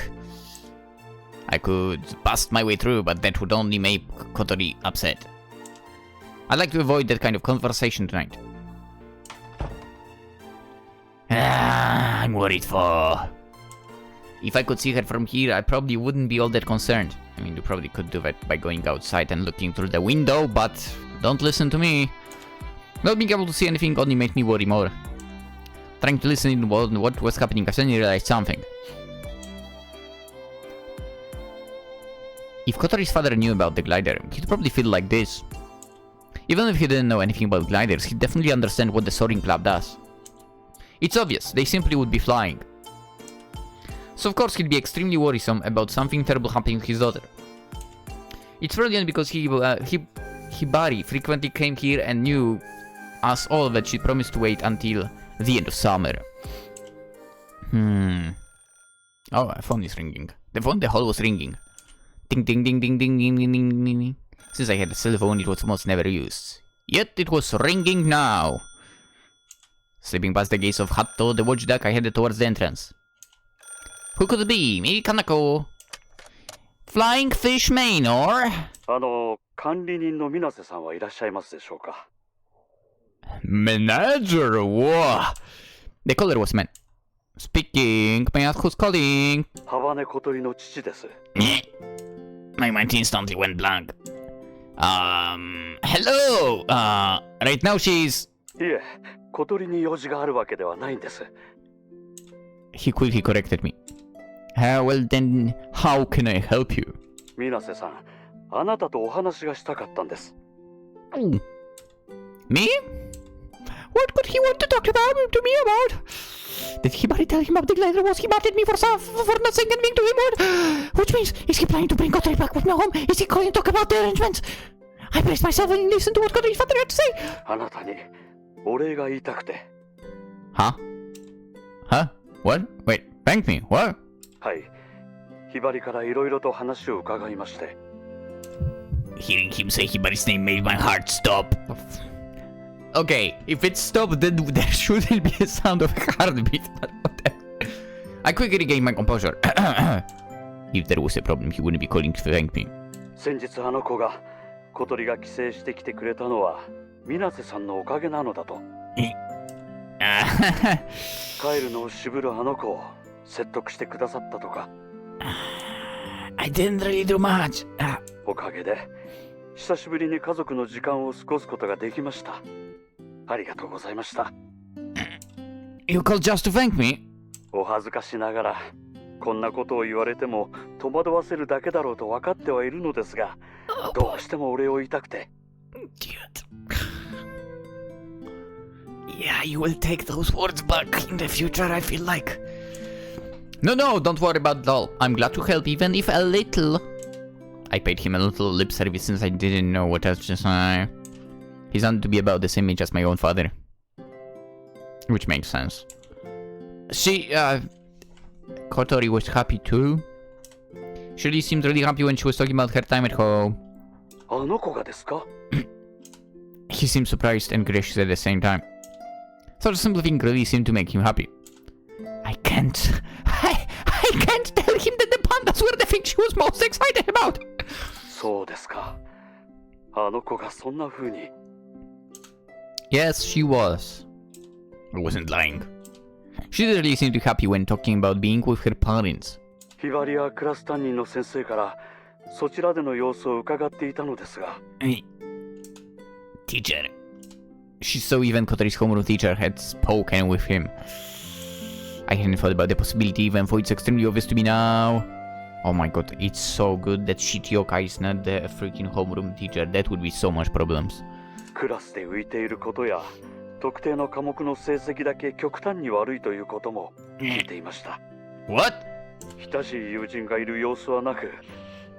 I could bust my way through, but that would only make Kotori upset. I'd like to avoid that kind of conversation tonight. I'm worried for... If I could see her from here, I probably wouldn't be all that concerned. I mean, you probably could do that by going outside and looking through the window, but don't listen to me. Not being able to see anything only made me worry more. Trying to listen in what was happening, I suddenly realized something. If Kotori's father knew about the glider, he'd probably feel like this. Even if he didn't know anything about gliders, he'd definitely understand what the soaring club does. It's obvious, they simply would be flying. So of course he'd be extremely worrisome about something terrible happening to his daughter. It's brilliant because Hibari frequently came here and knew us all that she promised to wait until the end of summer. Oh, a phone is ringing. The hall was ringing. Ding ding ding ding ding ding ding ding ding. Since I had a cell phone, it was almost never used. Yet it was ringing now. Slipping past the gates of Hato, the watchdog, I headed towards the entrance. Who could it be? Maybe Kanako? Flying Fish Manor? 管理人の水瀬さんはいらっしゃいますでしょうか? Manager? Whoa! The caller was man. Speaking. May I ask who's calling? Habane Kotoriの父です。My mind instantly went blank. Hello! Right now she's... いえ、小鳥に用事があるわけではないんです。He quickly corrected me. Well then, how can I help you? 水瀬さん、あなたとお話がしたかったんです。Me? What could he want to talk to me about? Did Hibari tell him about the glider? Was he mad at me for not saying anything to him? What? Which means, is he planning to bring Kotori back with me home? Is he going to talk about the arrangements? I braced myself and listened to what Kotori's father had to say. あなたにお礼が言いたくて。Huh? What? Wait, thank me. What? はい。ひばりからいろいろと話を伺いまして。Hearing him say Hibari's name made my heart stop. Okay, if it stopped, then there shouldn't be a sound of a heartbeat. I quickly regained my composure. If there was a problem, he wouldn't be calling to thank me. 先日あの子が小鳥が帰省してきてくれたのは水瀬さんのおかげなのだと。帰るのを渋るあの子を説得してくださったとか。I didn't really do much. おかげで久しぶりに家族の時間を過ごすことができました。ありがとうございました。You called just to thank me? お恥ずかしながらこんなことを言われても戸惑わせるだけだろうと分かってはいるのですが、どうしてもお礼を言いたくて。Yeah, you will take those words back in the future, I feel like. No, don't worry about it all. I'm glad to help, even if a little. I paid him a little lip service since I didn't know what else to say. He sounded to be about the same age as my own father. Which makes sense. Kotori was happy too. She really seemed really happy when she was talking about her time at home. あの子がですか? He seemed surprised and gracious at the same time. Such a simple thing really seemed to make him happy. I can't tell him that the pandas were the thing she was most excited about. そうですか。あの子がそんな風に。Yes, she was. I wasn't lying. She did really seem to be happy when talking about being with her parents. ひばりやクラス担任の先生からそちらでの様子を伺っていたのですが。Teacher. She saw even Kotori's homeroom teacher had spoken with him. I hadn't thought about the possibility even though it's extremely obvious to me now. Oh my god, it's so good that Shitioka is not the freaking homeroom teacher. That would be so much problems. クラスで浮いていることや特定の科目の成績だけ極端に悪いということも聞いていました。What? 親しい友人がいる様子はなく、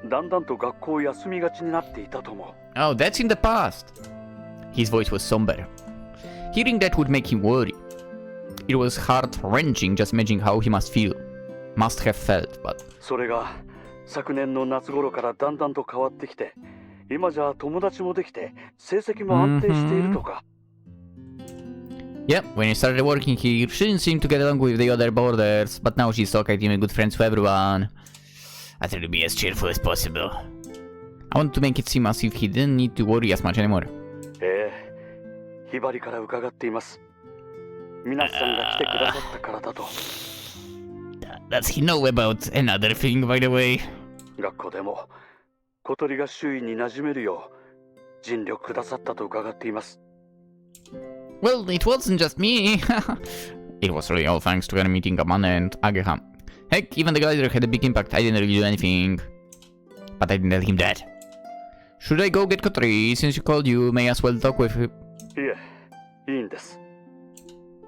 だんだんと学校を休みがちになっていたとも。Oh, that's in the past. His voice was somber. Hearing that would make him worry. It was heart-wrenching just imagining how he must have felt, but... それが昨年の夏頃からだんだんと変わってきて、今じゃ友達もできて成績も安定しているとか。Yeah, when he started working here, she didn't seem to get along with the other boarders, but now she's talkative and good friends with everyone. I try to be as cheerful as possible. I want to make it seem as if he didn't need to worry as much anymore. ひばりから伺っています。皆さんが来てくださったからだと。Does he know about another thing, by the way? 学校でも小鳥が周囲に馴染めるよう尽力くださったと伺っています。Well, it wasn't just me. It was really all thanks to her meeting Habane and Ageha. Heck, even the glider had a big impact. I didn't really do anything. But I didn't tell him that. Should I go get Kotori? Since you called, you may as well talk with him. いえ、いいんです。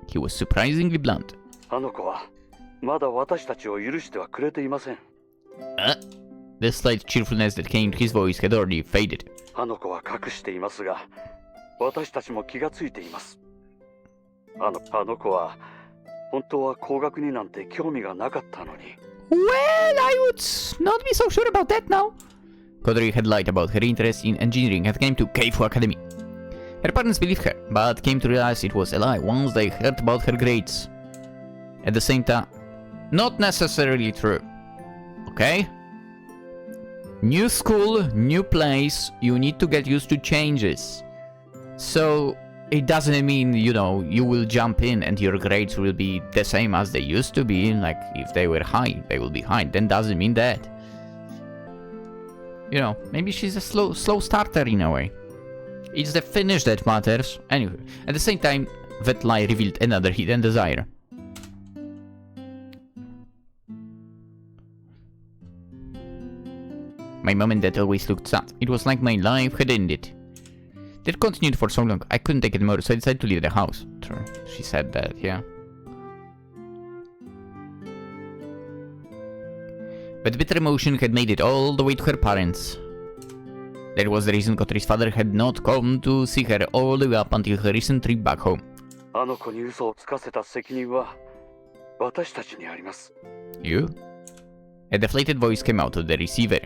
He was surprisingly blunt. あの子はまだ私たちを許してはくれていません。The slight cheerfulness that came to his voice had already faded. あの子は隠していますが、私たちも気がついています。あの子は本当は工学になんて興味がなかったのに。Well, I would not be so sure about that now. Kotori had lied about her interest in engineering and came to Keifu Academy. Her parents believed her, but came to realize it was a lie once they heard about her grades. At the same time, not necessarily true. Okay? New school, new place, you need to get used to changes. So, it doesn't mean, you know, you will jump in and your grades will be the same as they used to be. Like, if they were high, they will be high. Then doesn't mean that. You know, maybe she's a slow starter in a way. It's the finish that matters. Anyway, at the same time, that lie revealed another hidden desire. My mom and dad always looked sad. It was like my life had ended. That continued for so long, I couldn't take it more, so I decided to leave the house. True, she said that, yeah. But bitter emotion had made it all the way to her parents. That was the reason Kotori's father had not come to see her all the way up until her recent trip back home. あの子に嘘をつかせた責任は私たちにあります。You? A deflated voice came out of the receiver.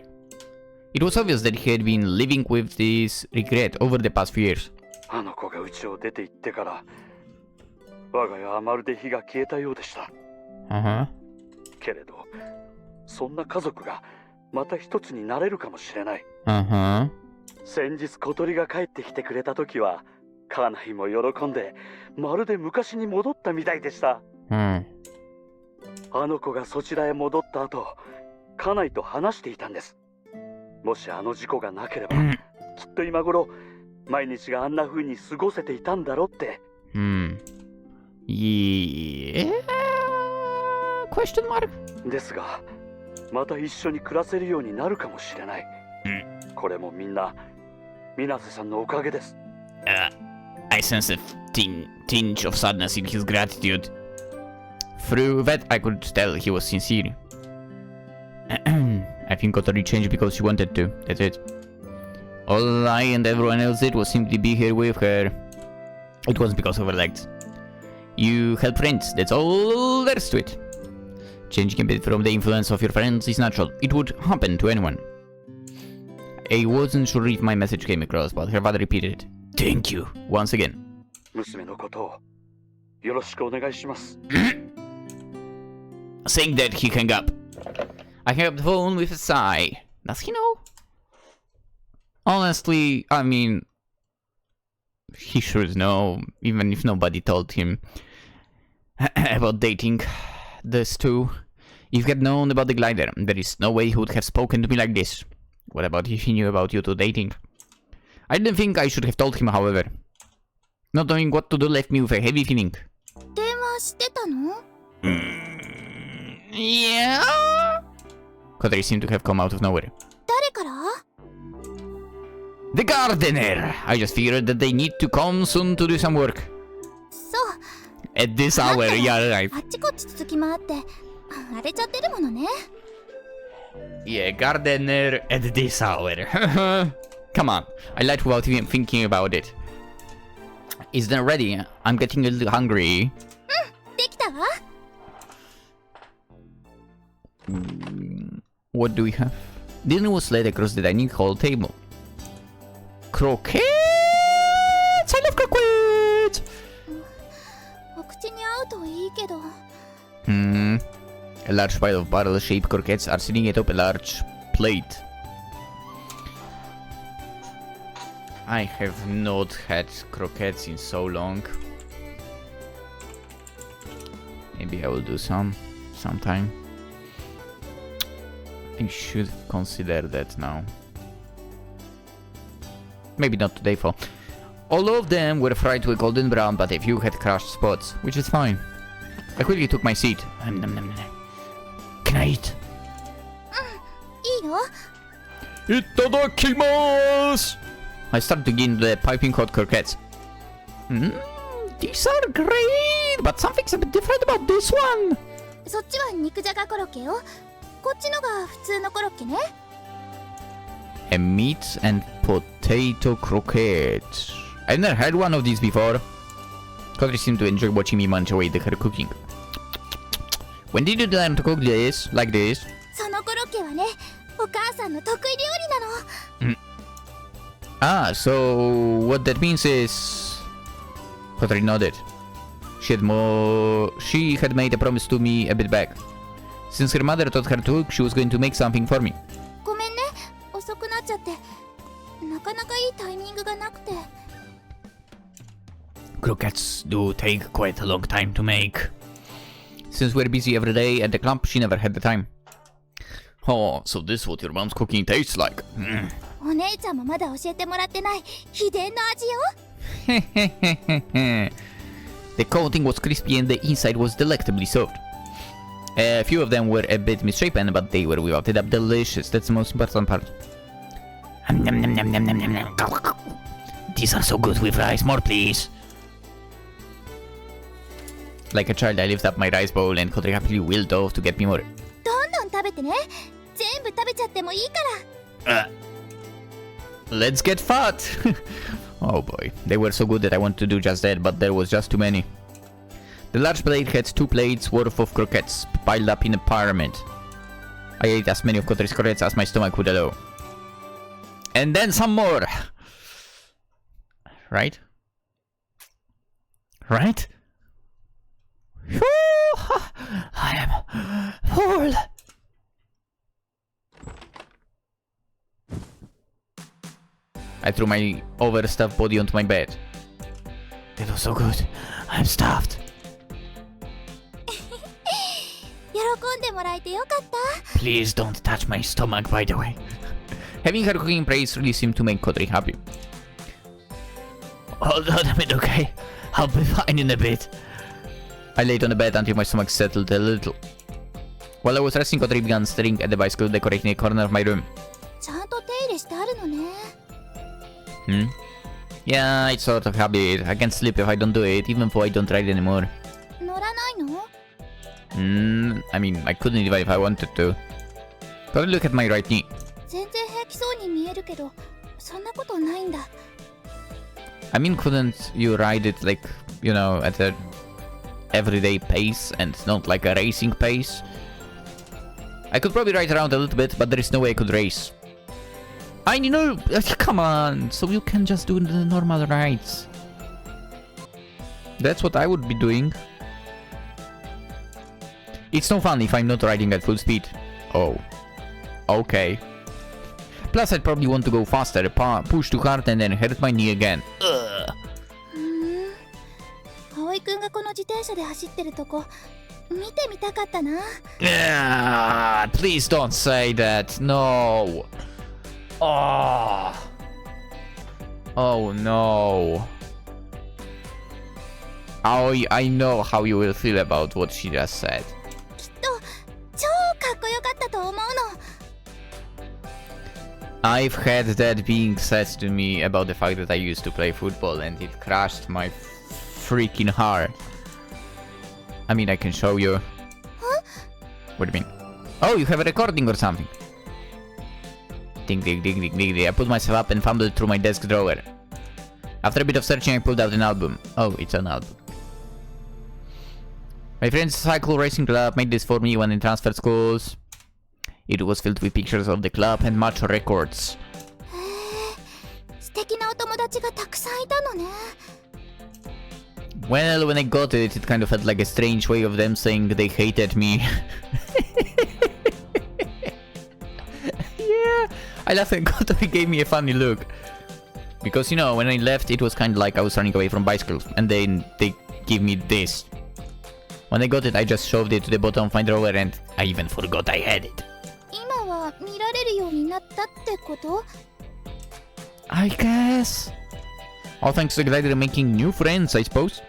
It was obvious that he had been living with this regret over the past few years. あの子が家を出て行ってから、我が家はまるで火が消えたようでした。けれど、そんな家族がまた一つになれるかもしれない。先日小鳥が帰ってきてくれた時は、家内も喜んで、まるで昔に戻ったみたいでした。あの子がそちらへ戻った後、家内と話していたんです。もしあの事故がなければ、きっと今頃毎日があんな風に過ごせていたんだろうって。Yeah? Question mark? ですが、また一緒に暮らせるようになるかもしれない。これもみんな、水瀬さんのおかげです。I sense a tinge of sadness in his gratitude. Through that, I could tell he was sincere. I think Kotori changed because she wanted to. That's it. All I and everyone else did was simply be here with her. It wasn't because of her legs. You help friends, that's all there is to it. Changing a bit from the influence of your friends is natural. It would happen to anyone. I wasn't sure if my message came across, but her father repeated it. Thank you, once again. 娘のことをよろしくお願いします。Saying that, he hung up. I hung up the phone with a sigh. Does he know? Honestly, I mean, he should know, even if nobody told him about dating. This too. If he had known about the glider, there is no way he would have spoken to me like this. What about if he knew about you two dating? I didn't think I should have told him, however. Not knowing what to do left me with a heavy feeling. 電話してたの？ Yeah? Kotori seemed to have come out of nowhere. 誰から？ The gardener! I just figured that they need to come soon to do some work. そう。 At this hour, yeah, right. あっちこっち続き回って荒れちゃってるものね。 Yeah, gardener at this hour. Come on, I lied without even thinking about it. Is that ready? I'm getting a little hungry. できたわ。 What do we have? Dinner was laid across the dining hall table. Croquettes! I love croquettes! お口に合うといいけど。A large pile of barrel-shaped croquettes are sitting atop a large plate. I have not had croquettes in so long. Maybe I will do some sometime. I should consider that now. Maybe not today, for all of them were fried to a golden brown, but a few had crushed spots, which is fine. I quickly took my seat. Can I eat? いいよ。 Itadakimasu! I started to get into the piping hot croquettes. These are great, but something's a bit different about this one. そっちは肉じゃがコロッケよ。こっちのが普通のコロッケね。 A meat and potato croquette. I've never had one of these before. Kotori seemed to enjoy watching me munch away at her cooking. When did you learn to cook this? Like this? そのコロッケはね、お母さんの得意料理なの。Ah, so what that means is... Kotori nodded. She had made a promise to me a bit back. Since her mother taught her to cook, she was going to make something for me. ごめんね、遅くなっちゃって。なかなかいいタイミングがなくて。Croquettes do take quite a long time to make. Since we're busy every day at the club, she never had the time. Oh, so this is what your mom's cooking tastes like. お姉ちゃんもまだ教えてもらってない秘伝の味よ。The coating was crispy and the inside was delectably soft. A few of them were a bit misshapen, but they were without a doubt delicious. That's the most important part. These are so good with rice. More, please. Like a child, I lift up my rice bowl and Kotori happily wheeled off to get me more. どんどん食べてね。全部食べちゃってもいいから。Let's get fat! Oh boy, they were so good that I wanted to do just that, but there was just too many. The large plate had 2 plates worth of croquettes piled up in a pyramid. I ate as many of Kotori's croquettes as my stomach would allow. And then some more! Right? Right? I am full! I threw my overstuffed body onto my bed. It was so good. I'm stuffed. 喜んでもらえてよかった。 Please don't touch my stomach, by the way. Having her cooking praise really seemed to make Kotori happy. Hold on a minute, okay? I'll be fine in a bit. I laid on the bed until my stomach settled a little. While I was resting, Kotori began staring at the bicycle decorating a corner of my room. ちゃんと手入れしてあるのね。Yeah, it's sort of habit. I can't sleep if I don't do it, even though I don't ride anymore. 乗らないの？ I mean, I couldn't even if I wanted to. But look at my right knee. 全然平気そうに見えるけど、そんなことないんだ。I mean, couldn't you ride it like, you know, at a everyday pace and not like a racing pace? I could probably ride around a little bit, but there is no way I could race. I know, come on, so you can just do the normal rides. That's what I would be doing. It's no fun if I'm not riding at full speed. Oh. Okay. Plus I'd probably want to go faster, push too hard and then hurt my knee again. Ugh. 葵くんがこの自転車で走ってるとこ見てみたかったな。Please don't say that. No. Oh. Oh no. Aoi, I know how you will feel about what she just said. きっと超かっこよかったと思うの。I've had that being said to me about the fact that I used to play football and it crushed my freaking heart. I mean, I can show you. Huh? What do you mean? Oh, you have a recording or something. Ding ding ding ding ding ding. I pulled myself up and fumbled through my desk drawer. After a bit of searching, I pulled out an album. Oh, it's an album. My friend's cycle racing club made this for me when in transfer schools. It was filled with pictures of the club and match records. 素敵なお友達がたくさんいたのね。Well, when I got it, it kind of felt like a strange way of them saying they hated me. Yeah, I laughed and Kotori gave me a funny look. Because, you know, when I left, it was kind of like I was running away from bicycles. And then they give me this. When I got it, I just shoved it to the bottom of my drawer and I even forgot I had it. 今は見られるようになったってこと？ I guess. All thanks to the glider making new friends, I suppose.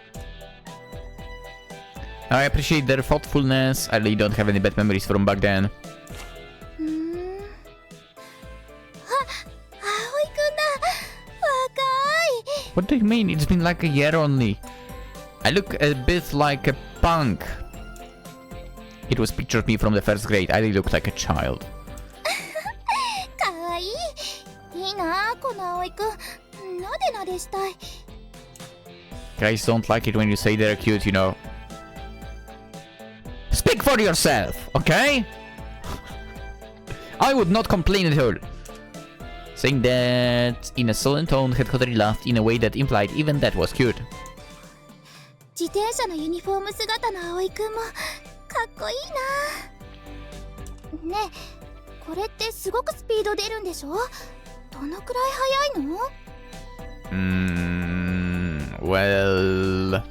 I appreciate their thoughtfulness. I really don't have any bad memories from back then. あ、葵くんだ。若い。 What do you mean? It's been like a year only. I look a bit like a punk. It was pictured me from the first grade. I looked like a child. かわいい。いいな、この葵くん。なでなでしたい。 Guys don't like it when you say they're cute, you know. Speak for yourself, okay? I would not complain at all. Saying that in a sullen tone, head Kotori laughed in a way that implied even that was cute. 自転車のユニフォーム姿の葵くんもかっこいいな。ねえ、これってすごくスピード出るんでしょ？どのくらい速いの？ Well,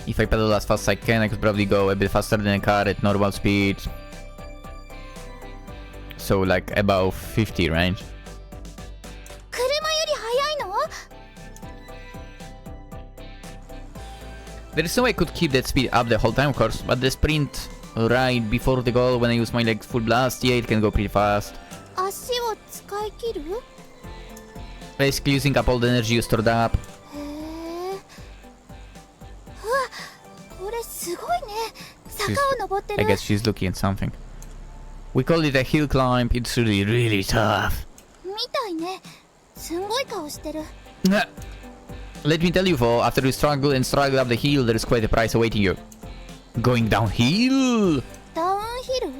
if I pedal as fast as I can, I could probably go a bit faster than a car at normal speed. So like about 50 range. 車より速いの？ There is no way I could keep that speed up the whole time, of course, but the sprint right before the goal when I use my legs full blast, yeah, it can go pretty fast. 足を使い切る？ Basically using up all the energy you stored up. へえ。うわ、これすごいね。坂を登ってる。 I guess she's looking at something. We call it a hill climb. It's really, really tough. みたいね。すんごい顔してる。 Let me tell you, though, after you struggle up the hill, there is quite a price awaiting you. Going downhill? ダウンヒル？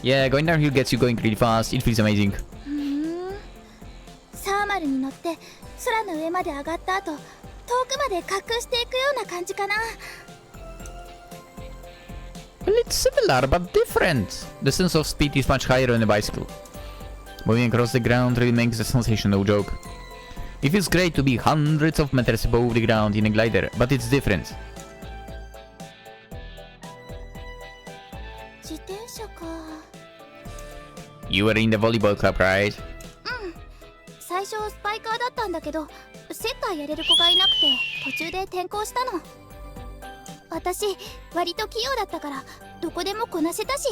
Yeah, going downhill gets you going really fast. It feels amazing. サーマルに乗って空の上まで上がった後、遠くまで滑空していくような感じかな。 Well, it's similar, but different. The sense of speed is much higher on a bicycle. Moving across the ground really makes the sensation no joke. It feels great to be hundreds of meters above the ground in a glider, but it's different. 自転車か。 You were in the volleyball club, right? 最初スパイカーだったんだけど、セッターやれる子がいなくて途中で転校したの。私割と器用だったからどこでもこなせたし。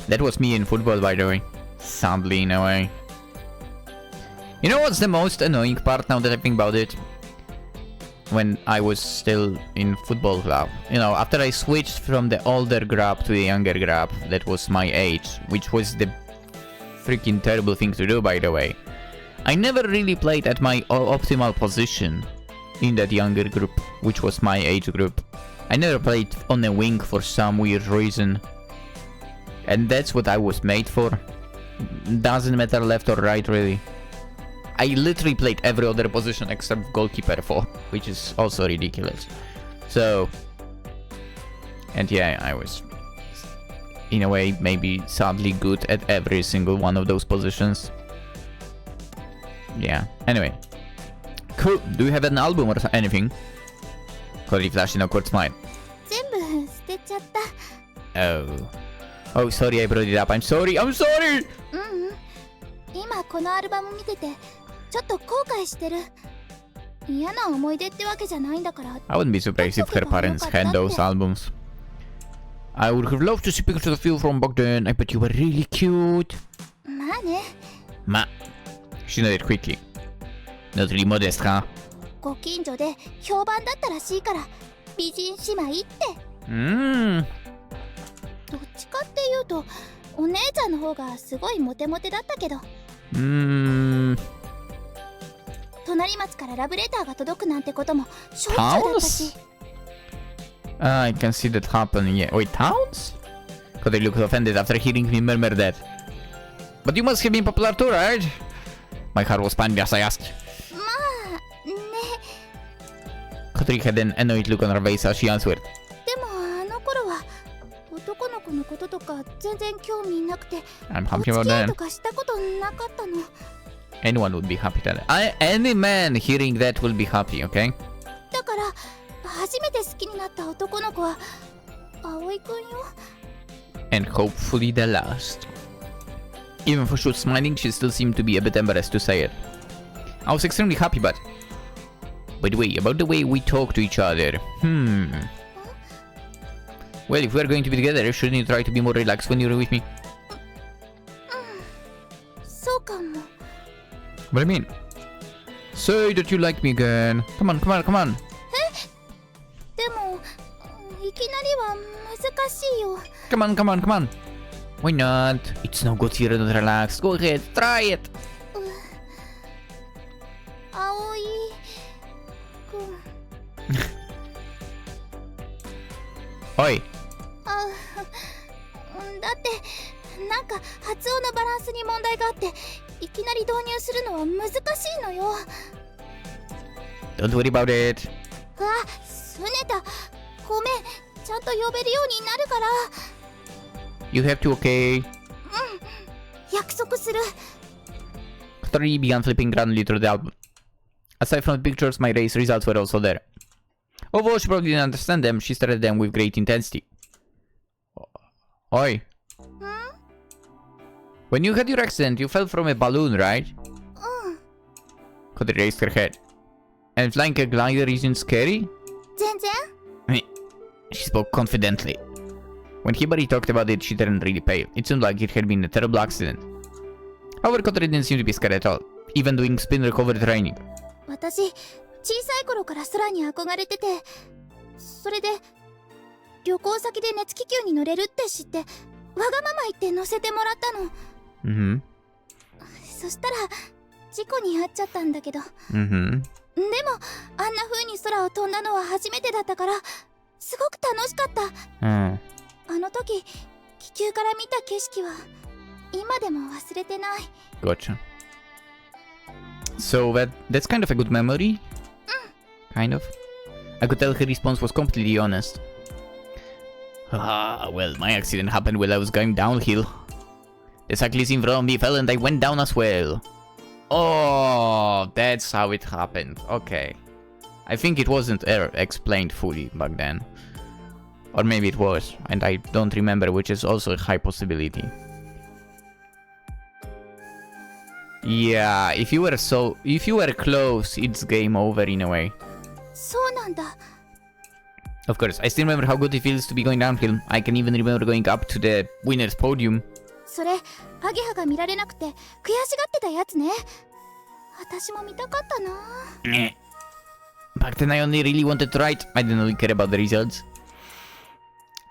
That was me in football, by the way. Sadly, in a way. You know what's the most annoying part now that I think about it? When I was still in football club. You know, after I switched from the older grab to the younger grab, that was my age, which was the freaking terrible thing to do, by the way. I never really played at my optimal position in that younger group, which was my age group. I never played on a wing for some weird reason. And that's what I was made for. Doesn't matter left or right, really. I literally played every other position except goalkeeper for, which is also ridiculous. So... And yeah, I was... in a way, maybe sadly good at every single one of those positions. Yeah, anyway. Cool, do you have an album or anything? Kotori flashed an awkward smile. 全部捨てちゃった。 Oh. Oh, sorry I brought it up. I'm sorry, I'm sorry! 今このアルバム見ててちょっと後悔してる。嫌な思い出ってわけじゃないんだから。 I wouldn't be surprised if her parents had those albums. I would have loved to see pictures of you from back then. I bet you were really cute. まあね。 Ma. She nodded quickly. Not really modest, huh? ご近所で評判だったらしいから美人姉妹って。どっちかっていうとお姉ちゃんの方がすごいモテモテだったけど。隣町からラブレターが届くなんてこともしょっちゅうだったし。I can see that happen, yeah. Wait, Towns? Kotori looked offended after hearing me murmur that. But you must have been popular too, right? My heart was pounding as I asked. まあね。 Kotori had an annoyed look on her face as she answered. でもあの頃は男の子のこととか全然興味なくて I'm お happy 付 about き合い that. とかしたことなかったの。 Anyone would be happy that. Any man hearing that will be happy, okay? だから初めて好きになった男の子は葵くんよ。 And hopefully the last. Even though she was smiling, she still seemed to be a bit embarrassed to say it. I was extremely happy, but... By the way, about the way we talk to each other. Well, if we're going to be together, shouldn't you try to be more relaxed when you're with me? そうかも。 What do you mean? Say that you like me again. Come on, come on, come on. でもいきなりは難しいよ。 Come on, come on, come on. Why not? It's no good here, not relaxed. Go ahead, try it. 葵くん。 Oi. だってなんか発音のバランスに問題があっていきなり導入するのは難しいのよ。 Don't worry about it. うわ、すねた。ごめん、ちゃんと呼べるようになるから。 You have to, okay? 約束する。 Kotori began flipping grandly through the album. Aside from the pictures, my race results were also there. Although she probably didn't understand them, she stared at them with great intensity. Oi. When you had your accident, you fell from a balloon, right? Kotori raised her head. And flying a glider isn't scary? 全然。 She spoke confidently. When Hibari talked about it, she turned really pale. It seemed like it had been a terrible accident. However, Kotori didn't seem to be scared at all, even doing spin recovery training. 私、小さい頃から空に憧れてて、それで旅行先で熱気球に乗れるって知って、わがまま言って乗せてもらったの。そしたら事故に遭っちゃったんだけど。でもあんな風に空を飛んだのは初めてだったから、すごく楽しかった。あの時気球から見た景色は今でも忘れてない。 Gotcha. So that's kind of a good memory? Kind of. I could tell her response was completely honest. Well, my accident happened while I was going downhill. The cyclist in front of me fell and I went down as well. Oh, that's how it happened. Okay. I think it wasn't explained fully back then. Or maybe it was, and I don't remember, which is also a high possibility. Yeah, if you were close, it's game over in a way. そうなんだ。 Of course, I still remember how good it feels to be going downhill. I can even remember going up to the winner's podium. それ、アゲハが見られなくて悔しがってたやつね。私も見たかったな。Back then I only really wanted to write. I didn't really care about the results.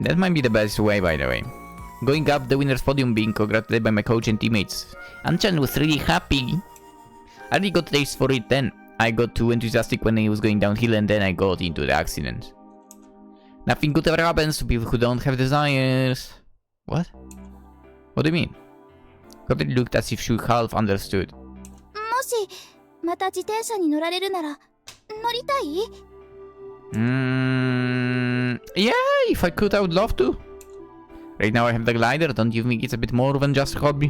That might be the best way, by the way. Going up the winner's podium, being congratulated by my coach and teammates. Anchan was really happy. I really got taste for it then. I got too enthusiastic when I was going downhill and then I got into the accident. Nothing good ever happens to people who don't have desires. What? What do you mean? Kotori looked as if she half understood. もしまた自転車に乗られるなら乗りたい？ Yeah, if I could, I would love to. Right now I have the glider, don't you think it's a bit more than just a hobby?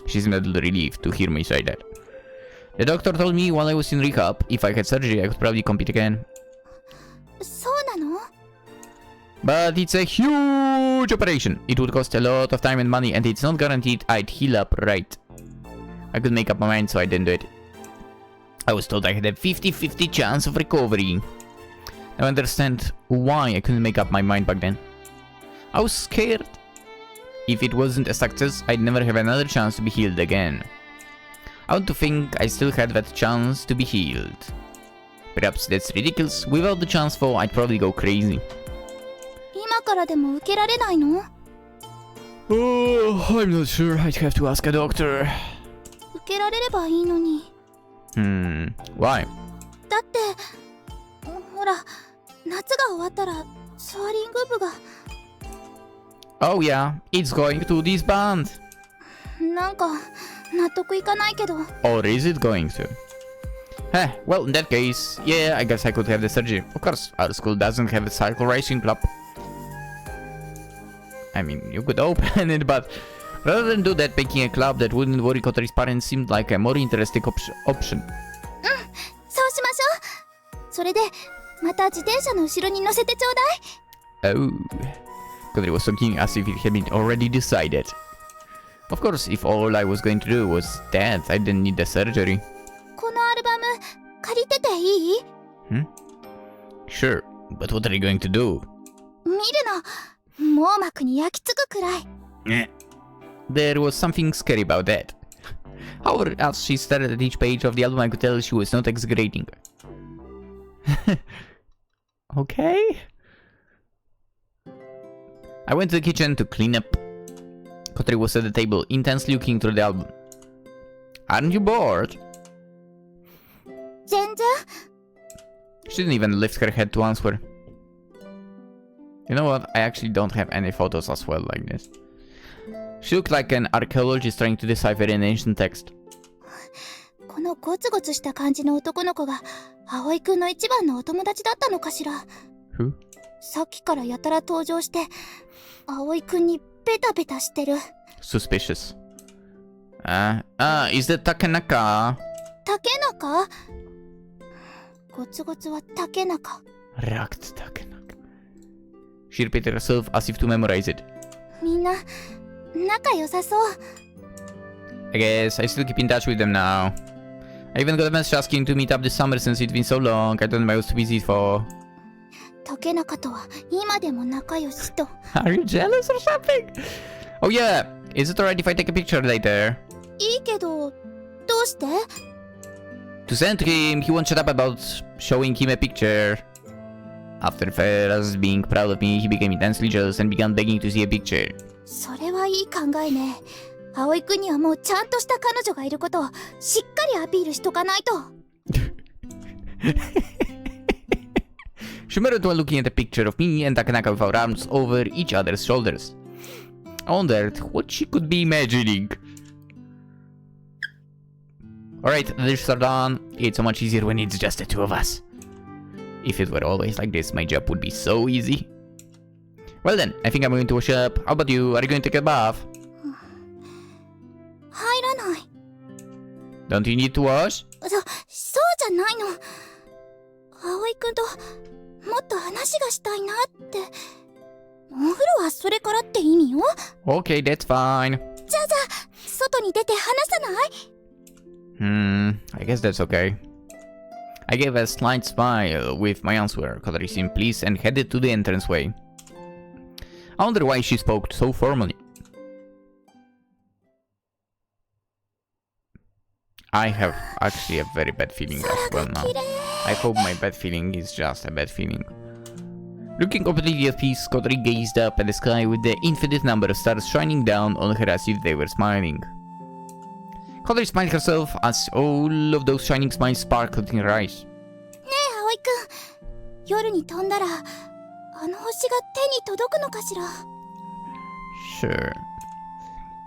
She seemed a little relieved to hear me say that. The doctor told me while I was in rehab, if I had surgery I could probably compete again. そうなの？ But it's a huge operation. It would cost a lot of time and money, and it's not guaranteed I'd heal up right. I could make up my mind, so I didn't do it. I was told I had a 50-50 chance of recovery. Now I understand why I couldn't make up my mind back then. I was scared. If it wasn't a success, I'd never have another chance to be healed again. I want to think I still had that chance to be healed. Perhaps that's ridiculous. Without the chance though, I'd probably go crazy. 今からでも受けられないの？ Oh, I'm not sure. I'd have to ask a doctor. 受けられればいいのに。Why? だってほら夏が終わったらソアリング部が Oh yeah, it's going to disband. なんか納得いかないけど。 Or is it going to? Well, in that case, yeah, I guess I could have the surgery. Of course, our school doesn't have a cycle racing club. I mean, you could open it, but rather than do that, making a club that wouldn't worry Kotori's parents seemed like a more interesting option. そうしましょう。それでまた自転車の後ろに乗せてちょうだい。 Oh. Kotori was talking as if it had been already decided. Of course, if all I was going to do was that, I didn't need the surgery. このアルバム借りてていい？ Sure, but what are you going to do? 見るの網膜に焼き付くくらい。 There was something scary about that. However, as she stared at each page of the album, I could tell she was not exaggerating. Okay. I went to the kitchen to clean up. Kotori was at the table, intensely looking through the album. Aren't you bored? 全然。 She didn't even lift her head to answer. You know what? I actually don't have any photos as well like this. She looked like an archaeologist trying to decipher an ancient text. このゴツゴツした感じの男の子が葵くんの一番のお友達だったのかしら。 Who? さっきからやたら登場して葵くんにベタベタしてる。 Suspicious. Is that Takenaka? 竹中？ゴツゴツは竹中。 Racked Takenaka. She repeated herself as if to memorize it. みんな仲良さそう。 I guess I still keep in touch with them now. I even got a message asking to meet up this summer since it's been so long. I told them I was too busy for... 竹中とは今でも仲良しと。 Are you jealous or something? Oh yeah, is it alright if I take a picture later? いいけどどうして？ To send to him, he won't shut up about showing him a picture. After first being proud of me, he became intensely jealous and began begging to see a picture. それはいい考えね。葵くんにはもうちゃんとした彼女がいることをしっかりアピールしとかないと。She murmured while looking at a picture of me and Takenaka with our arms over each other's shoulders. I wondered what she could be imagining. Alright, the dishes are done. It's so much easier when it's just the two of us. If it were always like this, my job would be so easy. Well then, I think I'm going to wash up. How about you? Are you going to take a bath? 入らない。 Don't you need to wash? そうじゃないの。葵くんともっと話がしたいなって。お風呂はそれからって意味よ。 Okay, that's fine. じゃあ外に出て話さない？ I guess that's okay. I gave a slight smile with my answer. Kotori seemed pleased and headed to the entranceway. I wonder why she spoke so formally. I have actually a very bad feeling as well now. I hope my bad feeling is just a bad feeling. Looking completely at peace, Kotori gazed up at the sky with the infinite number of stars shining down on her as if they were smiling. Kotori smiled herself as all of those shining smiles sparkled in her eyes. ねえ葵くん、夜に飛んだらあの星が手に届くのかしら。 Sure.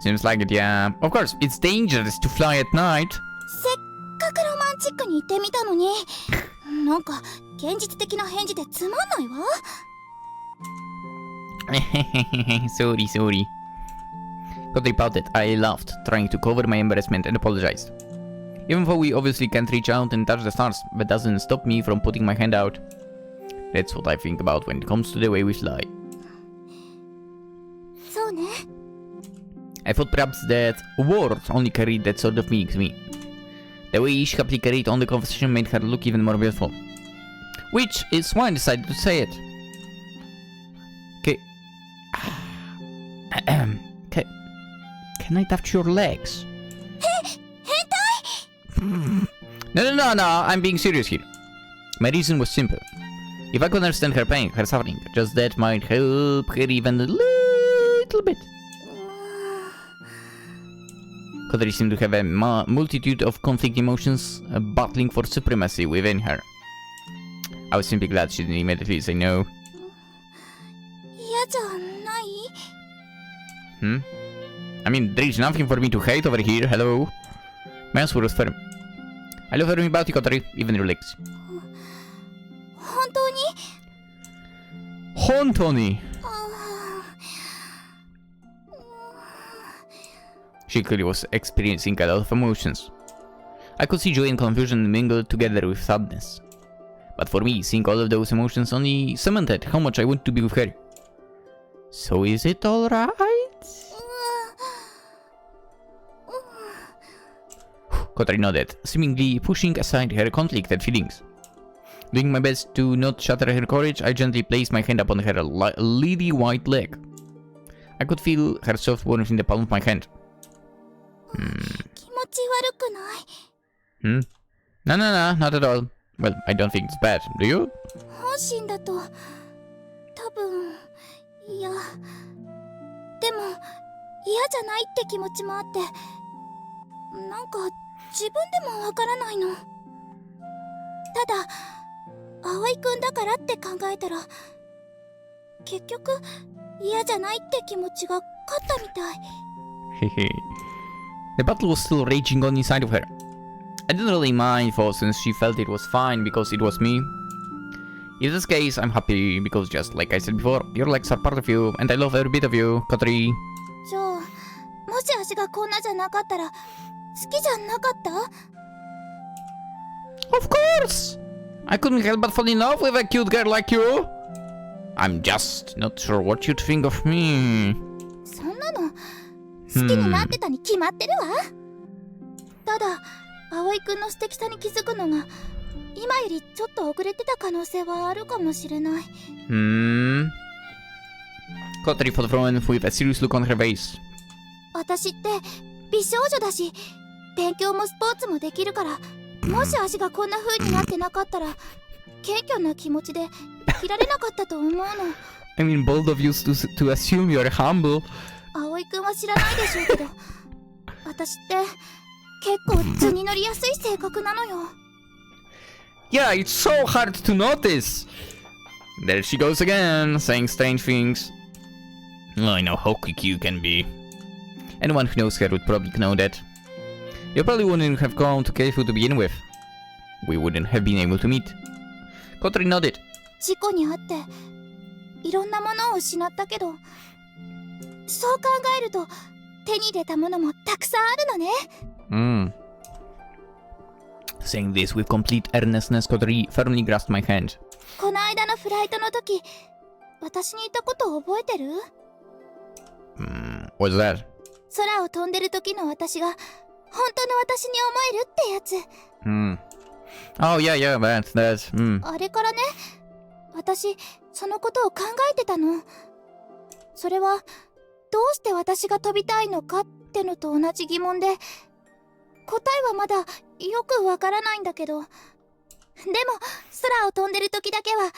Seems like it, yeah. Of course, it's dangerous to fly at night. せっかくロマンチックに言ってみたのに、なんか現実的な返事でつまんないわ。Sorry. Kotori pouted. I laughed, trying to cover my embarrassment, and apologized. Even though we obviously can't reach out and touch the stars, that doesn't stop me from putting my hand out. That's what I think about when it comes to the way we fly. そうね。 I thought perhaps that words only carried that sort of meaning to me. The way she happily carried on the conversation made her look even more beautiful. Which is why I decided to say it. Okay. Can I touch your legs? No, I'm being serious here. My reason was simple. If I could understand her pain, her suffering, just that might help her even a little bit. Kotori seemed to have a multitude of conflicting emotions battling for supremacy within her. I was simply glad she didn't immediately say no. 嫌じゃない？ I mean, there is nothing for me to hate over here, hello? My answer was firm. I love hearing about you, Kotori, even your legs. 本当に？ Hontoni! She clearly was experiencing a lot of emotions. I could see joy and confusion mingled together with sadness. But for me, seeing all of those emotions only cemented how much I want to be with her. So is it alright? Kotori nodded, seemingly pushing aside her conflicted feelings. Doing my best to not shatter her courage, I gently placed my hand upon her lily white leg. I could feel her soft warmth in the palm of my hand. 気持ち悪くない？ No, not at all. Well, I don't think it's bad, do you? 本心だと多分嫌。でも嫌じゃないって気持ちもあって、なんか自分でもわからないの。ただ葵くんだからって考えたら、結局嫌じゃないって気持ちが勝ったみたい。The battle was still raging on inside of her. I didn't really mind for since she felt it was fine because it was me. In this case, I'm happy because just like I said before, your legs are part of you and I love every bit of you, Kotori. じゃあ、もし足がこんなじゃなかったら好きじゃなかった？ Of course! I couldn't help but fall in love with a cute girl like you. I'm just not sure what you'd think of me. そんなの好きになってたに決まってるわ。ただ葵くんの素敵さに気づくのが今よりちょっと遅れてた可能性はあるかもしれない。Kotori thought for a moment with a serious look on her face. 私って美少女だし、勉強もスポーツもできるから、もし足がこんな風になってなかったら謙虚な気持ちで生きられなかったと思うの。I mean, bold of you to assume you're humble. 葵くんは知らないでしょうけど、私って結構図に乗りやすい性格なのよ。Yeah, it's so hard to notice. There she goes again, saying strange things. I know how quick you can be. Anyone who knows her would probably know that. You probably wouldn't have gone to Keifu to begin with. We wouldn't have been able to meet. Kotori nodded. 事故にあっていろんなものを失ったけど、そう考えると手に入れたものもたくさんあるのね。Saying this with complete earnestness, Kotori firmly grasped my hand. この間のフライトの時、私に言ったことを覚えてる？ What's that? 空を飛んでる時の私が本当の私に思えるってやつ。Oh, yeah, that. あれからね、私そのことを考えてたの。それはどうして私が飛びたいのかってのと同じ疑問で、答えはまだよくわからないんだけど、でも空を飛んでる時だけは私は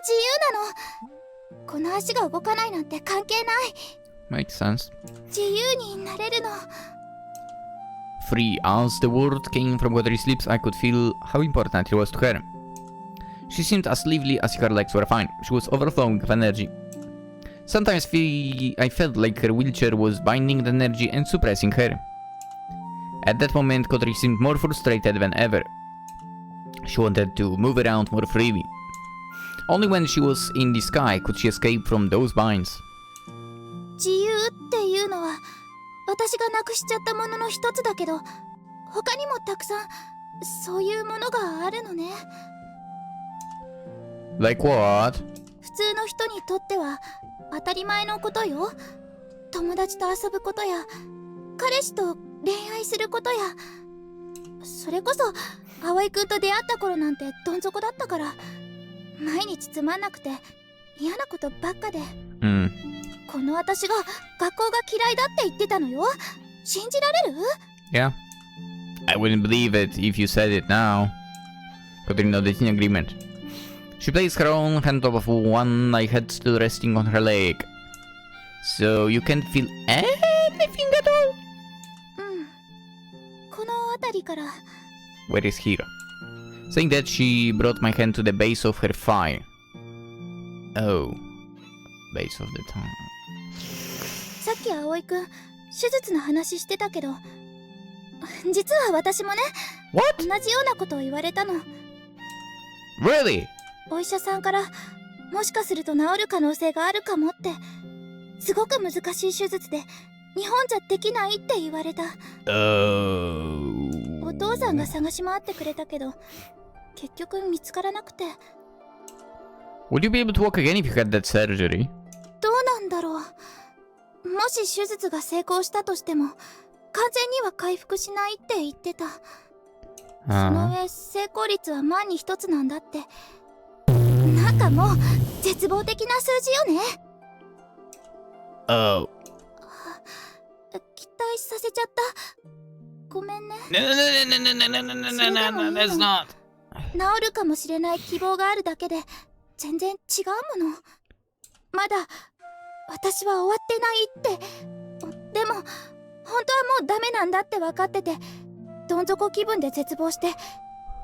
自由なの。この足が動かないなんて関係ない。Makes sense. 自由になれるの。 Free as the word came from Kotori's lips, I could feel how important it was to her. She seemed as lively as her legs were fine. She was overflowing with energy. Sometimes I felt like her wheelchair was binding the energy and suppressing her. At that moment, Kotori seemed more frustrated than ever. She wanted to move around more freely. Only when she was in the sky could she escape from those binds. 自由っていうのは私がなくしちゃったものの一つだけど、他にもたくさんそういうものがあるのね。Like what? 普通の人にとっては当たり前のことよ。友達と遊ぶことや彼氏と恋愛することや、それこそ葵くんと出会った頃なんてどん底だったから、毎日つまんなくて嫌なことばっかで、この私が学校が嫌いだって言ってたのよ。信じられる？ Yeah. I wouldn't believe it if you said it now. Kotori nodded in agreement. She placed her own hand on top of one I had still resting on her leg. So you can't feel anything at all? この辺りから。 Where is here? Saying that, she brought my hand to the base of her thigh. Oh. Base of the tongue. さっき葵くん、手術の話してたけど、実は私もね、 What? 同じようなことを言われたの。 Really? お医者さんから、もしかすると治る可能性があるかもって、すごく難しい手術で、日本じゃできないって言われた。お父さんが探し回ってくれたけど、結局見つからなくて。Would you be able to walk again if you had that surgery? どうなんだろう。もし手術が成功したとしても、完全には回復しないって言ってた。その上、成功率は万に一つなんだって。なんかもう、絶望的な数字よね。Oh. 期待させちゃった。ごめんね。No, that's not. 治るかもしれない希望があるだけで、全然違うもの。まだ、私は終わってないって。でも、本当はもうダメなんだって分かってて、どん底気分で絶望して、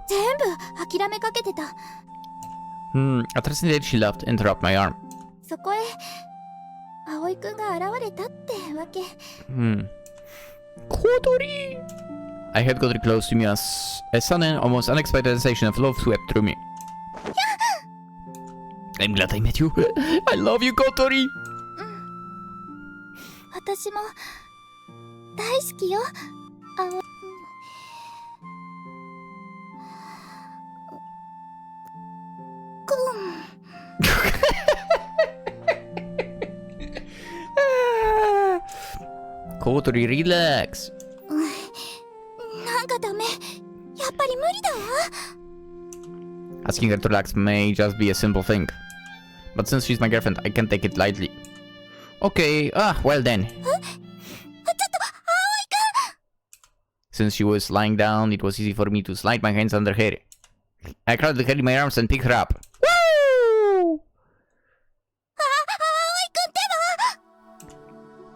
全部諦めかけてた。At the same time, she laughed and wrapped my arm. そこへ、葵くんが現れたってわけ。Kotori! I had Kotori close to me as a sudden, almost unexpected sensation of love swept through me. I'm glad I met you. I love you, Kotori! 私も、大好きよ。Kotori, relax. なんかダメ。やっぱり無理だわ。Asking her to relax may just be a simple thing. But since she's my girlfriend, I can't take it lightly. Okay, well then. Since she was lying down, it was easy for me to slide my hands under her. I crowded her in my arms and picked her up. Woo!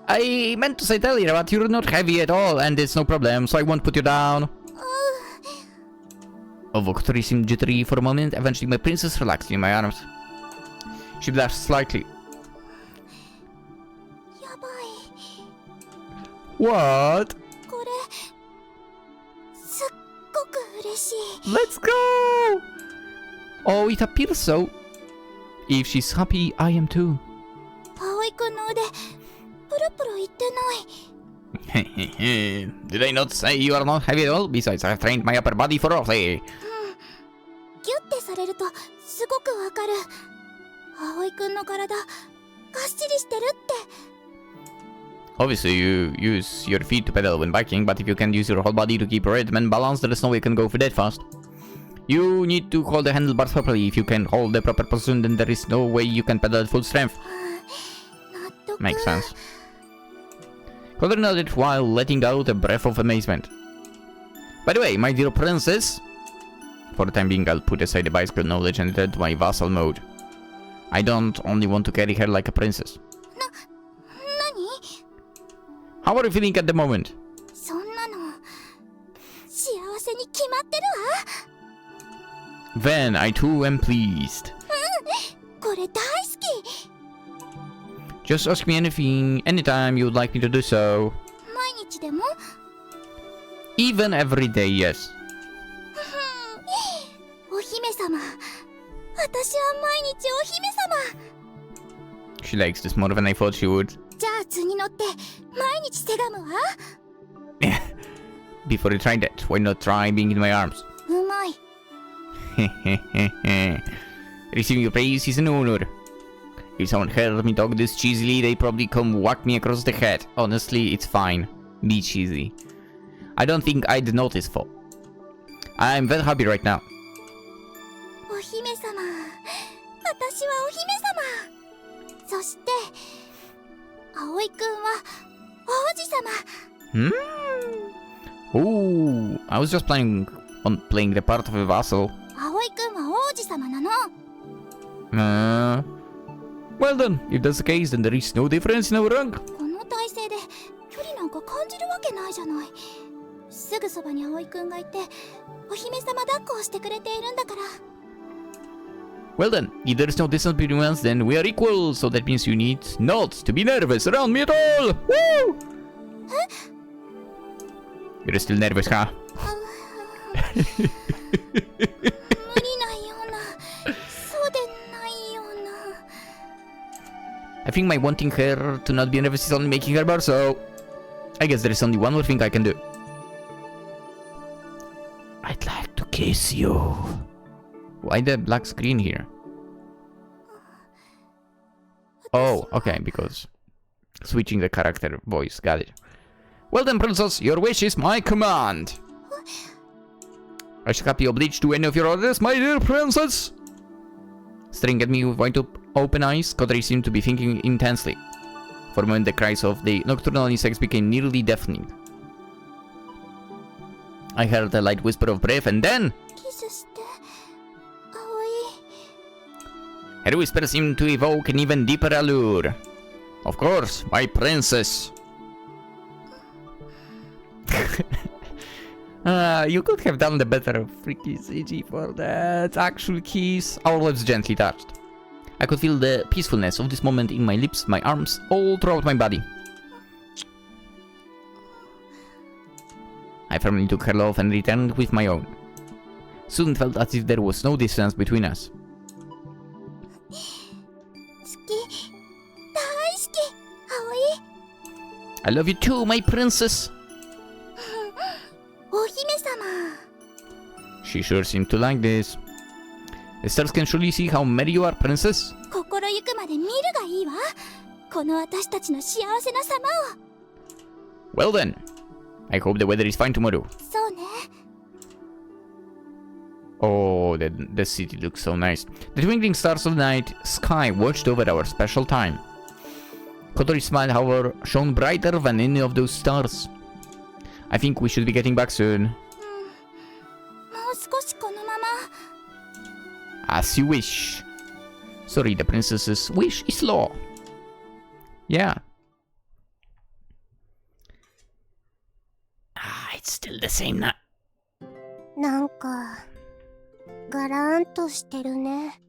I meant to say it earlier, but you're not heavy at all, and it's no problem, so I won't put you down. Although Kotori seemed jittery for a moment, eventually my princess relaxed in my arms. She blushed slightly. What? これ、すっごく嬉しい。 Let's go! Oh, it appears so. If she's happy, I am too. 葵くんの腕、プルプルいってない。Did I not say you are not heavy at all? Besides, I've trained my upper body for all day. ギュッてされるとすごくわかる。葵くんの体、がっしりしてるって。Obviously, you use your feet to pedal when biking, but if you can't use your whole body to keep rhythm and balance, there is no way you can go for that fast. You need to hold the handlebars properly. If you can't hold the proper position, then there is no way you can pedal at full strength. Makes sense. Kotori nodded while letting out a breath of amazement. By the way, my dear princess... For the time being, I'll put aside the bicycle knowledge and enter my vassal mode. I don't only want to carry her like a princess. 何？ How are you feeling at the moment? そんなの、幸せに決まってるわ。Then I too am pleased. これ大好き。 Just ask me anything, anytime you would like me to do so. 毎日でも Even every day, yes. お姫様。私は毎日お姫様。 She likes this more than I thought she would. じゃあ図に乗って毎日せがむわ。 Before you try that, why not try being in my arms? うまい。 Receiving your praise is an honor. If someone heard me talk this cheesily, they probably come whack me across the head. Honestly, it's fine. Be cheesy. I don't think I'd notice though. I'm very happy right now. お姫様。私はお姫様。そして葵くんは王子様。Oh, I was just planning on playing the part of a vassal. 葵くんは王子様なの。Well then, if that's the case, then there is no difference in our rank. この体勢で距離なんか感じるわけないじゃない。すぐそばに葵くんがいてお姫様抱っこをしてくれているんだから。 Well then, if there is no distance between us, then we are equal, so that means you need not to be nervous around me at all! Woo! You're still nervous, huh? 無理ないような、そうでないような。 I think my wanting her to not be nervous is only making her more so. I guess there is only one more thing I can do. I'd like to kiss you. Why the black screen here? Oh, okay, because switching the character voice, got it. Well then, princess, your wish is my command. I shall not be obliged to any of your orders, my dear princess. Staring at me with wide open eyes, Kotori seemed to be thinking intensely. For a moment, the cries of the nocturnal insects became nearly deafening. I heard a light whisper of breath, and then... キスして、葵。 her whisper seemed to evoke an even deeper allure. Of course, my princess. You could have done the better freaky CG for that actual kiss. Our lips gently touched. I could feel the peacefulness of this moment in my lips, my arms, all throughout my body. I firmly took her love and returned with my own. Soon felt as if there was no distance between us. 好き、大好き、葵。 I love you too, my princess. お姫様。 She sure seemed to like this. The stars can surely see how merry you are, princess. 心ゆくまで見るがいいわ。この私たちの幸せな様を。 Well then, I hope the weather is fine tomorrow. そうね。 Oh, the city looks so nice. The twinkling stars of the night sky watched over our special time. Kotori's smile, however, shone brighter than any of those stars. I think we should be getting back soon. もう少しこのまま。 As you wish. Sorry, the princess's wish is law. Yeah. It's still the same now. なんかガランとしてるね。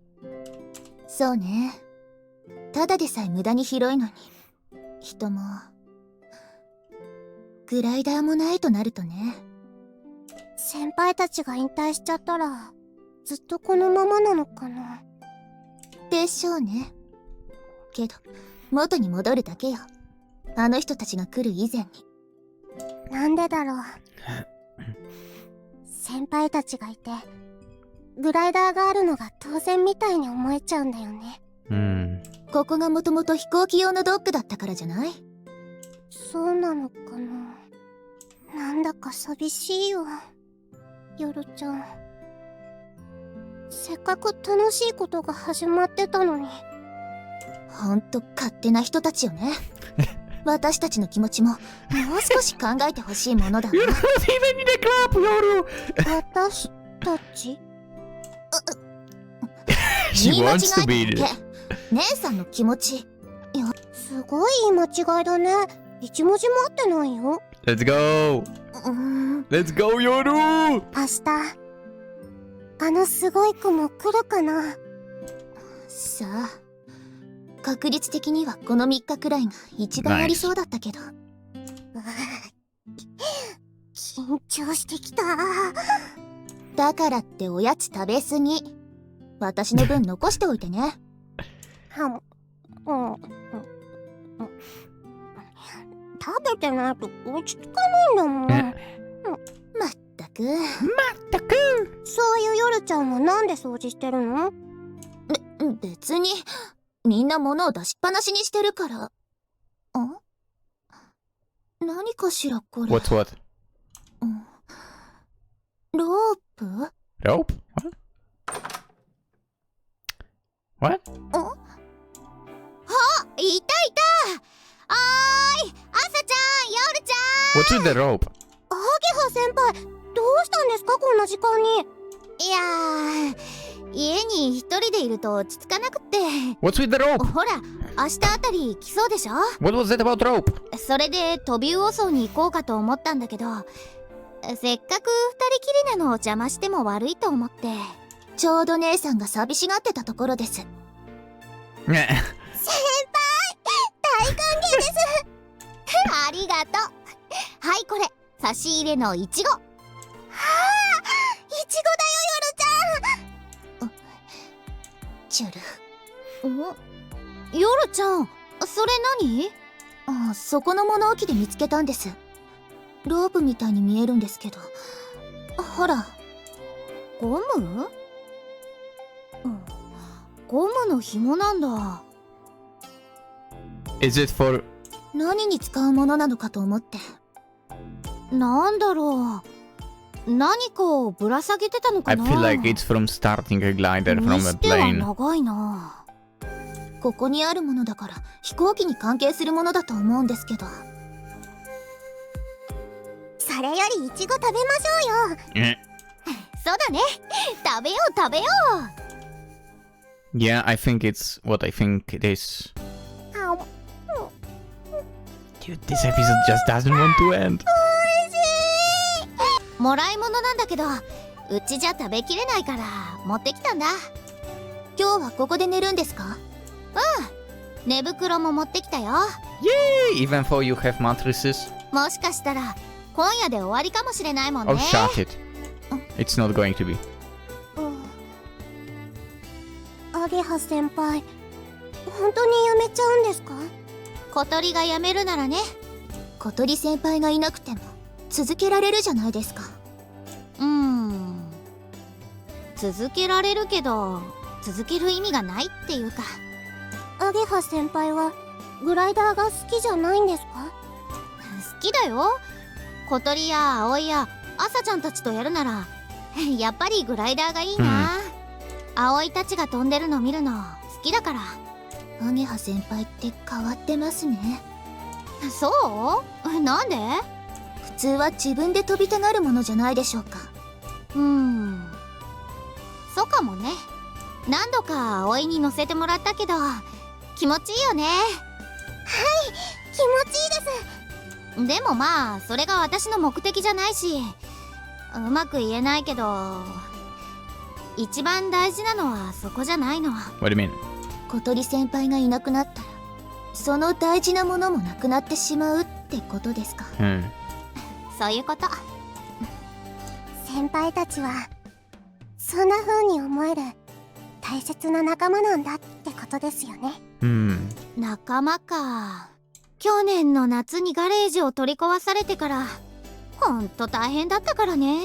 そうね。ただでさえ無駄に広いのに人もグライダーもないとなるとね。先輩たちが引退しちゃったらずっとこのままなのかな。でしょうね。けど元に戻るだけよ。あの人たちが来る以前に。なんでだろう。先輩たちがいてグライダーがあるのが当然みたいに思えちゃうんだよね。ここがもともと飛行機用のドックだったからじゃない？そうなのかな。なんだか寂しいよ、ヨロちゃん。せっかく楽しいことが始まってたのに。ほんと勝手な人たちよね。私たちの気持ちももう少し考えてほしいものだわ。私たちShe wants to be it. 姉さんの気持ち。いや、すごい間違いだね。一文字も合ってないよ。Let's go. Let's go, Yoru. 明日あのすごい雲来るかな。さあ、確率的にはこの3日くらいが一番ありそうだったけど。緊張してきた。だからっておやつ食べすぎ。私の分残しておいてね。食べてないと落ち着かないんだもん。まったく。そういう夜ちゃんはなんで掃除してるの？別にみんな物を出しっぱなしにしてるから。何かしらこれ。What's what? ロープ？ Rope? What? いたいた。おーい、朝ちゃん、夜ちゃん。 What's with the rope? アゲハ先輩、どうしたんですかこんな時間に。いやー、家に一人でいると落ち着かなくって。 What's with the rope? ほら、明日あたり来そうでしょ。 What was that about rope? それで飛び魚荘に行こうかと思ったんだけど、せっかく二人きりなのを邪魔しても悪いと思って。ちょうど姉さんが寂しがってたところです。先輩、大歓迎です。ありがとう。はい、これ差し入れのイチゴ。はあ、イチゴだよ、夜ちゃん。チュル。夜ちゃん、それ何？そこの物置で見つけたんです。ロープみたいに見えるんですけど。ほら、ゴム？ゴムの紐なんだ。Is it for... 何に使うものなのかと思って。なんだろう。何かをぶら下げてたのか I な。 feel like it's from starting a glider に from a しては plane. 長いな。ここにあるものだから飛行機に関係するものだと思うんですけど。それよりイチゴ食べましょうよ。そうだね。食べよう食べよう。Yeah, I think it's what I think it is. Dude, this episode just doesn't want to end. もらい物なんだけど、うちじゃ食べきれないから持ってきたんだ。今日はここで寝るんですか？寝袋も持ってきたよ。 Yay! Even though you have mattresses. もしかしたら今夜で終わりかもしれないもんね。 Oh, shut it. It's not going to be. アゲハ先輩、本当に辞めちゃうんですか？小鳥が辞めるならね。小鳥先輩がいなくても続けられるじゃないですか。続けられるけど続ける意味がないっていうか。アゲハ先輩はグライダーが好きじゃないんですか？好きだよ。小鳥や葵や朝ちゃんたちとやるならやっぱりグライダーがいいな。葵たちが飛んでるの見るの好きだから。アゲハ先輩って変わってますね。そう？なんで？普通は自分で飛びたがるものじゃないでしょうか。そうかもね。何度か葵に乗せてもらったけど気持ちいいよね。はい、気持ちいいです。でもまあそれが私の目的じゃないし、うまく言えないけど一番大事なのはそこじゃないの。 What do you mean? 小鳥先輩がいなくなったらその大事なものもなくなってしまうってことですか？そういうこと。先輩たちはそんな風に思える大切な仲間なんだってことですよね。仲間か。去年の夏にガレージを取り壊されてからほんと大変だったからね。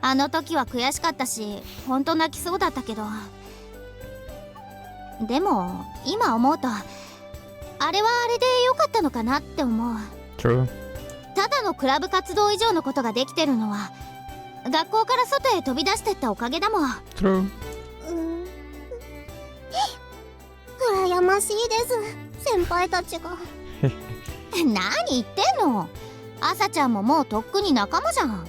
あの時は悔しかったしほんと泣きそうだったけど、でも今思うとあれはあれで良かったのかなって思う。 True. ただのクラブ活動以上のことができてるのは学校から外へ飛び出してったおかげだもん。 True. 羨ましいです、先輩たちが。何言ってんの。朝ちゃんももうとっくに仲間じゃん。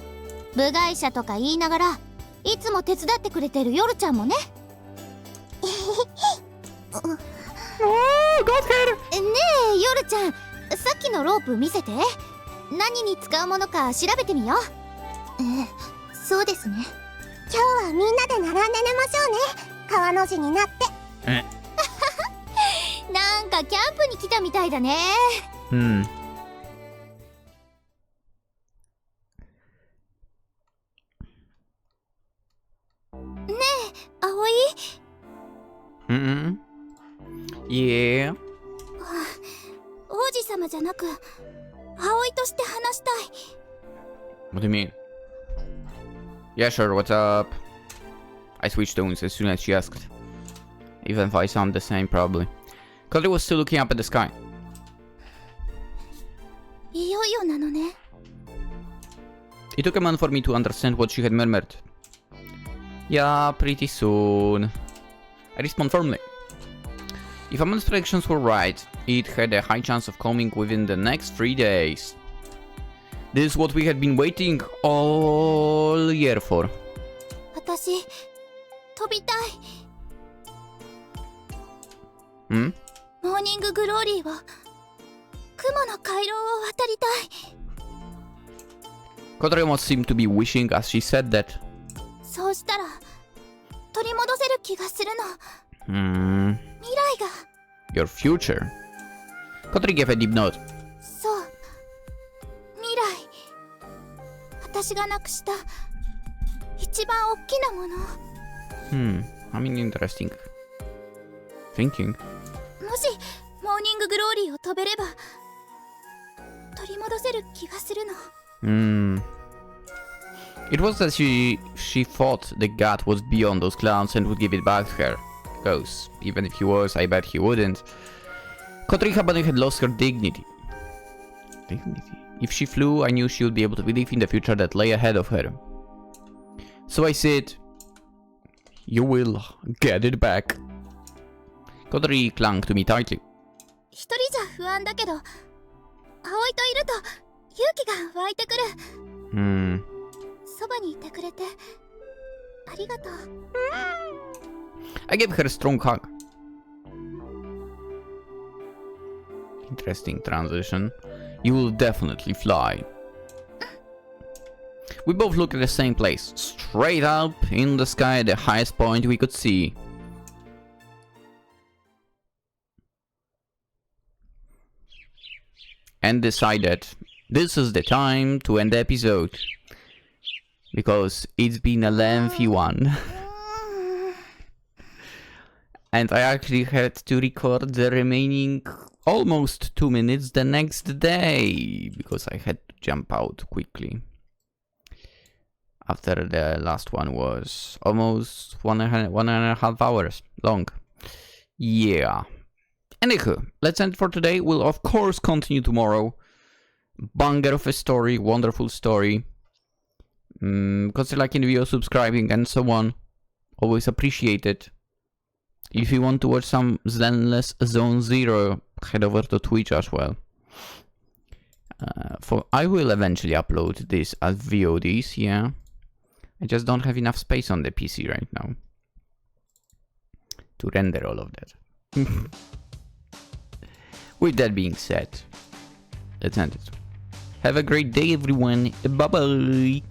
部外者とか言いながらいつも手伝ってくれてる夜ちゃんもね。ねえ夜ちゃん、さっきのロープ見せて。何に使うものか調べてみよう。そうですね。今日はみんなで並んで寝ましょうね。川の字になって。なんかキャンプに来たみたいだね。Hmm. ねえ、葵。Yeah. 王子様じゃなく葵として話したい。 What do you mean? Yeah, sure, what's up? I switched tones as soon as she asked. Even if I sound the same, probably. Kotori was still looking up at the sky. いよいよなのね。 It took a moment for me to understand what she had murmured. Yeah, pretty soon. I respond firmly. If Aman's predictions were right, it had a high chance of coming within the next 3 days. This is what we had been waiting all year for. 私飛びたい。Hmm? モーニンググローリーを雲の回廊を渡りたい。 Kotori almost seemed to be wishing as she said that. そうしたら取り戻せる気がするの。 Hmm. 未来が。 Your future? Kotori gave a deep nod. そう、未来。私がなくした一番大きなもの。 I mean, interesting. Thinking. もしモーニンググローリーを飛べれば取り戻せる気がするの。 It was that she thought the god was beyond those clouds and would give it back to her. Because even if he was, I bet he wouldn't. Kotori Habane had lost her dignity. If she flew, I knew she would be able to believe in the future that lay ahead of her. So I said, you will get it back. Kotori clung to me tightly. 一人じゃ不安だけど、葵といると勇気が湧いてくる。そばにいてくれてありがとう。I gave her a strong hug. Interesting transition. You will definitely fly. We both looked at the same place, straight up in the sky at the highest point we could see. And decided this is the time to end the episode. Because it's been a lengthy one. And I actually had to record the remaining almost 2 minutes the next day. Because I had to jump out quickly. After the last one was almost 1.5 hours long. Yeah. Anywho, let's end for today. We'll of course continue tomorrow. Banger of a story, wonderful story. Consider liking the video, subscribing and so on. Always appreciated. If you want to watch some Zenless Zone Zero, head over to Twitch as well. I will eventually upload this as VODs, yeah. I just don't have enough space on the PC right now to render all of that. With that being said, let's end it. Have a great day, everyone. Bye bye.